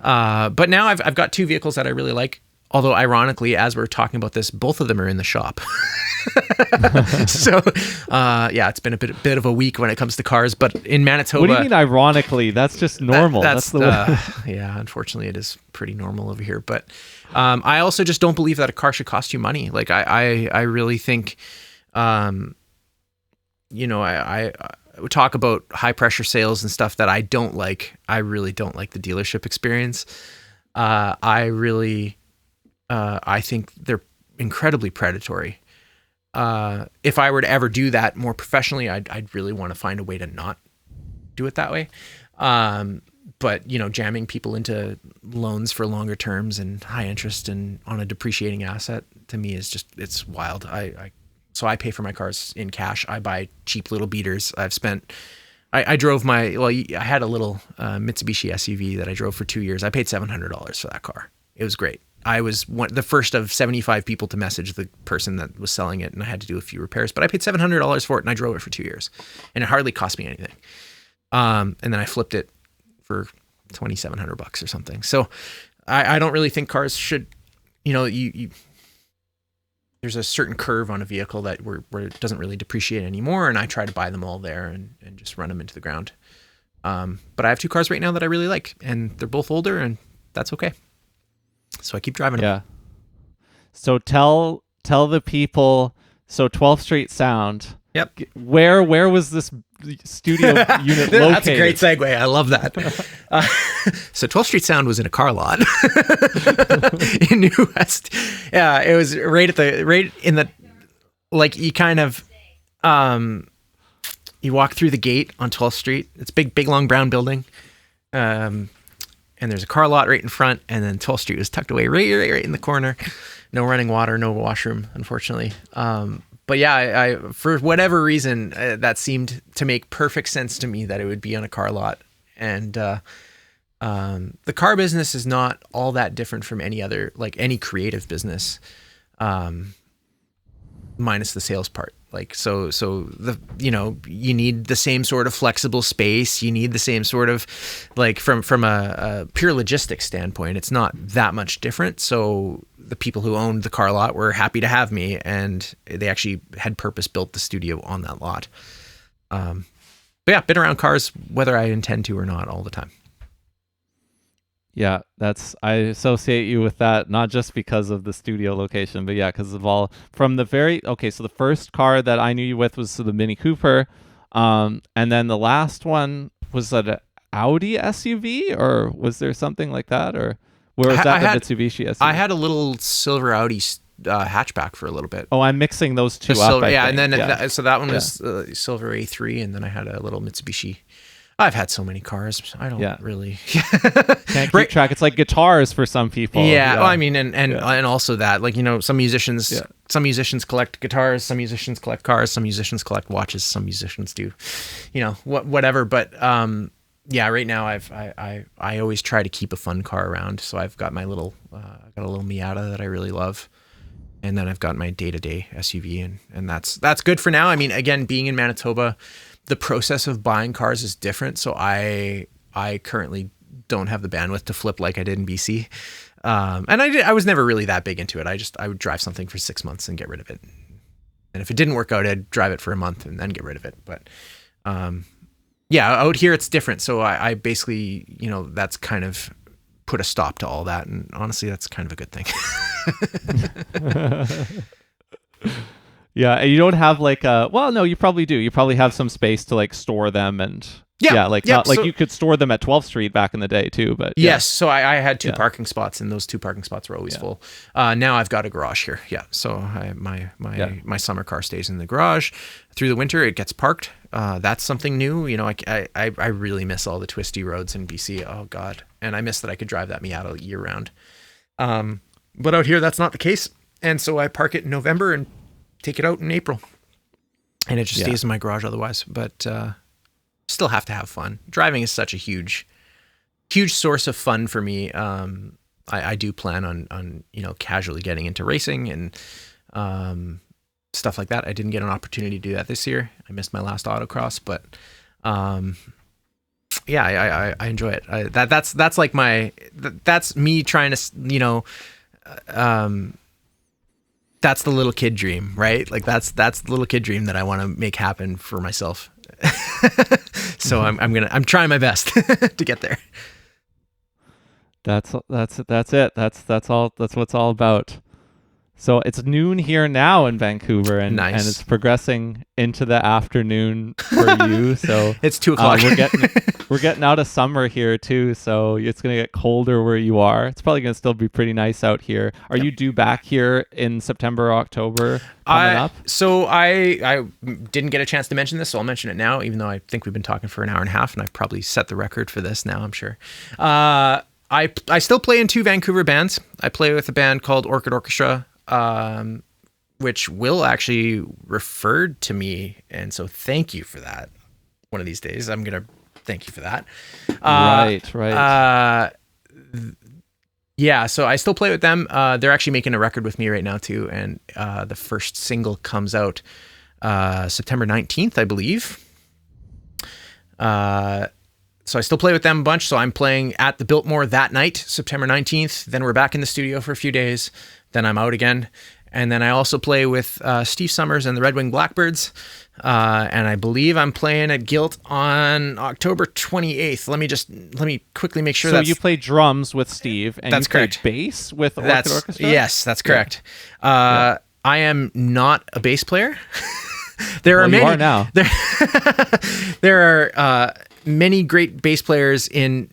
But now I've got 2 vehicles that I really like. Although ironically, as we're talking about this, both of them are in the shop. So, it's been a bit of a week when it comes to cars. But in Manitoba, what do you mean ironically? That's just normal. That's the way. Yeah, unfortunately, it is pretty normal over here. But I also just don't believe that a car should cost you money. Like I really think, I would talk about high pressure sales and stuff that I don't like. I really don't like the dealership experience. I think they're incredibly predatory. If I were to ever do that more professionally, I'd really want to find a way to not do it that way. But jamming people into loans for longer terms and high interest and on a depreciating asset, to me is just, it's wild. So I pay for my cars in cash. I buy cheap little beaters. I drove I had a little Mitsubishi SUV that I drove for 2 years. I paid $700 for that car. It was great. I was the first of 75 people to message the person that was selling it, and I had to do a few repairs, but I paid $700 for it, and I drove it for 2 years, and it hardly cost me anything. And then I flipped it for $2,700 or something. So I don't really think cars should, there's a certain curve on a vehicle that where it doesn't really depreciate anymore, and I try to buy them all there and just run them into the ground. But I have 2 cars right now that I really like, and they're both older, and that's okay. So I keep driving them. Yeah. So tell the people. So 12th Street Sound. Yep. Where was this studio unit located? That's a great segue. I love that. So 12th Street Sound was in a car lot in New West. Yeah, it was right in the, like, you kind of, you walk through the gate on 12th Street. It's big, long brown building. And there's a car lot right in front, and then 12th Street was tucked away right in the corner. No running water, no washroom, unfortunately. But yeah, I for whatever reason, that seemed to make perfect sense to me that it would be on a car lot. And the car business is not all that different from any creative business, minus the sales part. Like, so you need the same sort of flexible space. You need the same sort of, like, from a pure logistics standpoint, it's not that much different. So the people who owned the car lot were happy to have me, and they actually had purpose built the studio on that lot. But yeah, been around cars, whether I intend to or not, all the time. Yeah, I associate you with that, not just because of the studio location, but yeah, because of all from the so the first car that I knew you with was the Mini Cooper. And then the last one was an Audi SUV, or was there something like that? Or where was that the Mitsubishi SUV? I had a little silver Audi hatchback for a little bit. Oh, I'm mixing those two up. Silver, and then so that one was silver A3, and then I had a little Mitsubishi. I've had so many cars. I don't really can't keep track. It's like guitars for some people. Yeah. Well, I mean, and also that, like, some musicians collect guitars, some musicians collect cars, some musicians collect watches, some musicians do, whatever. But right now I always try to keep a fun car around. So I've got my little, got a little Miata that I really love, And then I've got my day-to-day SUV, and that's good for now. I mean, again, being in Manitoba, the process of buying cars is different. So I currently don't have the bandwidth to flip like I did in BC. And I was never really that big into it. I would drive something for 6 months and get rid of it. And if it didn't work out, I'd drive it for a month and then get rid of it. But yeah, out here it's different. So I basically, that's kind of put a stop to all that. And honestly, that's kind of a good thing. Yeah, and you don't have like well, no, you probably do. You probably have some space to like store them and you could store them at 12th Street back in the day too, but yes. So I had two parking spots, and those two parking spots were always full. Now I've got a garage here. Yeah. So my summer car stays in the garage. Through the winter, it gets parked. That's something new. I really miss all the twisty roads in BC. Oh God. And I miss that I could drive that Miata year round. But out here, that's not the case. And so I park it in November and take it out in April. And it just stays in my garage otherwise. But still have to have fun. Driving is such a huge source of fun for me. I do plan on casually getting into racing and stuff like that. I didn't get an opportunity to do that this year. I missed my last autocross, but I enjoy it. That's like that's me trying to that's the little kid dream, right? Like that's the little kid dream that I want to make happen for myself. So I'm trying my best to get there. That's it. That's all. That's what it's all about. So it's noon here now in Vancouver, and nice. And it's progressing into the afternoon for you. So it's 2:00. We're getting out of summer here too, so it's gonna get colder where you are. It's probably gonna still be pretty nice out here. Are you due back here in September or October coming up? So I didn't get a chance to mention this, so I'll mention it now, even though I think we've been talking for an hour and a half, and I've probably set the record for this now, I'm sure. I still play in two Vancouver bands. I play with a band called Orchid Orchestra, which Will actually referred to me, and so thank you for that. One of these days, I'm gonna thank you for that. Right. Yeah, so I still play with them. They're actually making a record with me right now too, and the first single comes out September 19th, I believe. So I still play with them a bunch. So I'm playing at the Biltmore that night, September 19th. Then we're back in the studio for a few days. Then I'm out again. And then I also play with Steve Summers and the Redwing Blackbirds. And I believe I'm playing at Guilt on October 28th. Let me quickly make sure. So you play drums with Steve, and that's you play correct. Bass with Orchid Orchestra? Yes, that's correct. I am not a bass player. There are many. You are now. There are many great bass players in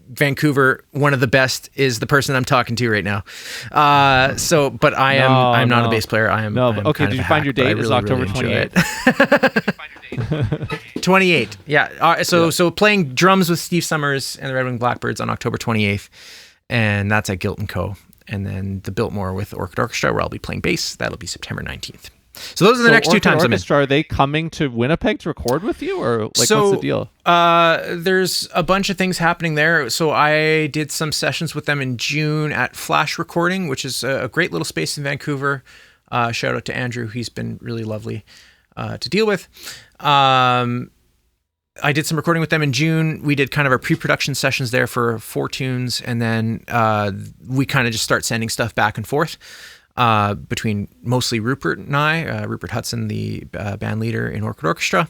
Vancouver. One of the best is the person I'm talking to right now. But I'm not a bass player. I'm okay. Did you find your date? Is October 28th? 28. Yeah. So playing drums with Steve Summers and the Redwing Blackbirds on October 28th, and that's at Guilt & Co. And then the Biltmore with Orchid Orchestra, where I'll be playing bass. That'll be September 19th. So those are the next two times Orchestra, are they coming to Winnipeg to record with you, or what's the deal? There's a bunch of things happening there. So I did some sessions with them in June at Flash Recording, which is a great little space in Vancouver. Shout out to Andrew. He's been really lovely to deal with. I did some recording with them in June. We did kind of our pre-production sessions there for 4 tunes, and then we kind of just start sending stuff back and forth. Between mostly Rupert and I, Rupert Hudson, the band leader in Orchid Orchestra.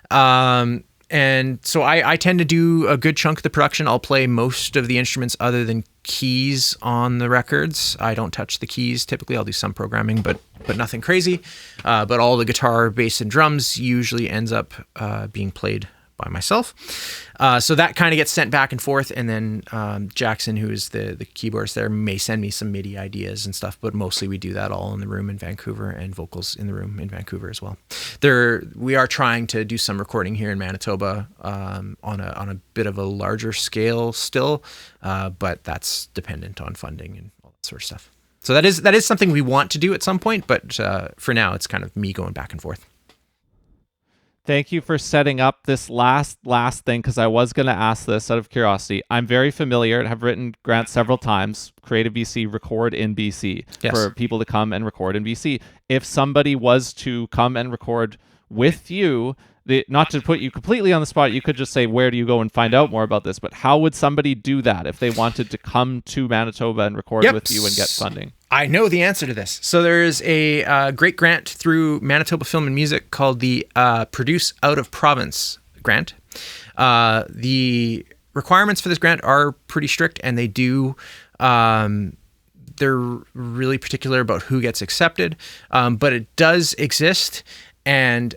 And so I tend to do a good chunk of the production. I'll play most of the instruments other than keys on the records. I don't touch the keys. Typically, I'll do some programming, but nothing crazy. But all the guitar, bass, and drums usually ends up being played by myself. So that kind of gets sent back and forth, and then Jackson, who is the keyboardist there, may send me some MIDI ideas and stuff, but mostly we do that all in the room in Vancouver, and vocals in the room in Vancouver as well. We are trying to do some recording here in Manitoba on a bit of a larger scale still, but that's dependent on funding and all that sort of stuff. So that is something we want to do at some point, but for now it's kind of me going back and forth. Thank you for setting up this last thing, because I was going to ask this out of curiosity. I'm very familiar, have written grants several times, Creative BC, Record in BC, Yes. for people to come and record in BC. If somebody was to come and record with you, not to put you completely on the spot, you could just say, where do you go and find out more about this? But how would somebody do that if they wanted to come to Manitoba and record with you and get funding? I know the answer to this. So there is a great grant through Manitoba Film and Music called the Produce Out of Province grant. The requirements for this grant are pretty strict, and they do... they're really particular about who gets accepted, but it does exist. And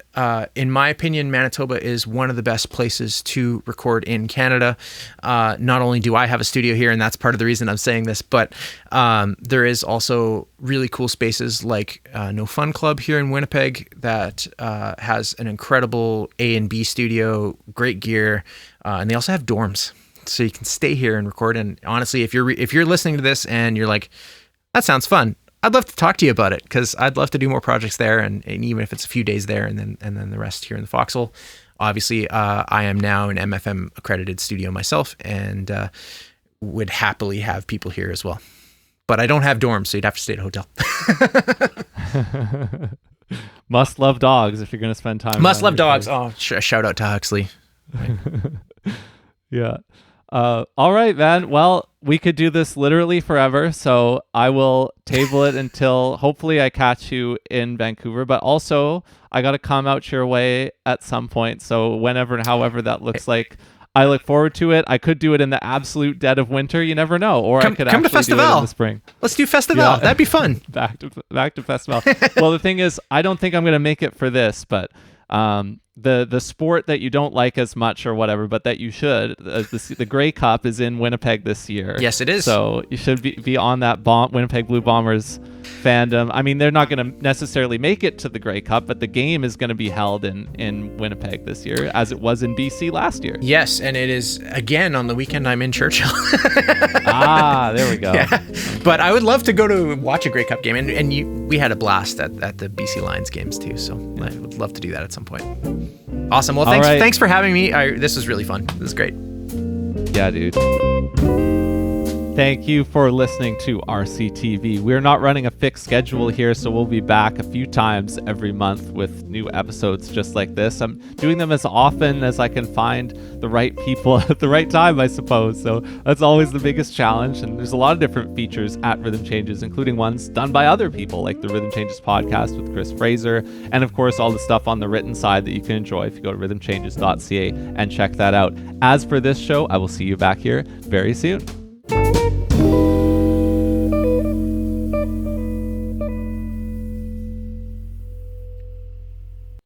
in my opinion, Manitoba is one of the best places to record in Canada. Not only do I have a studio here, and that's part of the reason I'm saying this, but there is also really cool spaces like No Fun Club here in Winnipeg that has an incredible A and B studio, great gear, and they also have dorms. So you can stay here and record. And honestly, if you're listening to this and you're like, that sounds fun, I'd love to talk to you about it, because I'd love to do more projects there, and even if it's a few days there and then the rest here in the Foxhole. Obviously, I am now an MFM accredited studio myself, and would happily have people here as well. But I don't have dorms, so you'd have to stay at a hotel. Must love dogs if you're going to spend time. Must love dogs. Oh, shout out to Huxley. Right. Yeah. All right, man. Well, we could do this literally forever, so I will table it until hopefully I catch you in Vancouver. But also, I got to come out your way at some point. So whenever and however that looks like, I look forward to it. I could do it in the absolute dead of winter. You never know. Or I could actually do it in the spring. Let's do Festival. Yeah. That'd be fun. back to Festival. Well, the thing is, I don't think I'm going to make it for this, but the sport that you don't like as much or whatever, but that you should, the Grey Cup is in Winnipeg this year. Yes, it is. So you should be on that Winnipeg Blue Bombers fandom. I mean, they're not going to necessarily make it to the Grey Cup, but the game is going to be held in Winnipeg this year, as it was in BC last year. Yes, and it is again on the weekend. I'm in Churchill. There we go. Yeah. But I would love to go to watch a Grey Cup game, and we had a blast at the BC Lions games too. So I would love to do that at some point. Awesome. Well, thanks for having me. This was really fun. This is great. Yeah, dude. Thank you for listening to RCTV. We're not running a fixed schedule here, so we'll be back a few times every month with new episodes just like this. I'm doing them as often as I can find the right people at the right time, I suppose. So that's always the biggest challenge. And there's a lot of different features at Rhythm Changes, including ones done by other people, like the Rhythm Changes podcast with Chris Fraser. And of course, all the stuff on the written side that you can enjoy if you go to rhythmchanges.ca and check that out. As for this show, I will see you back here very soon.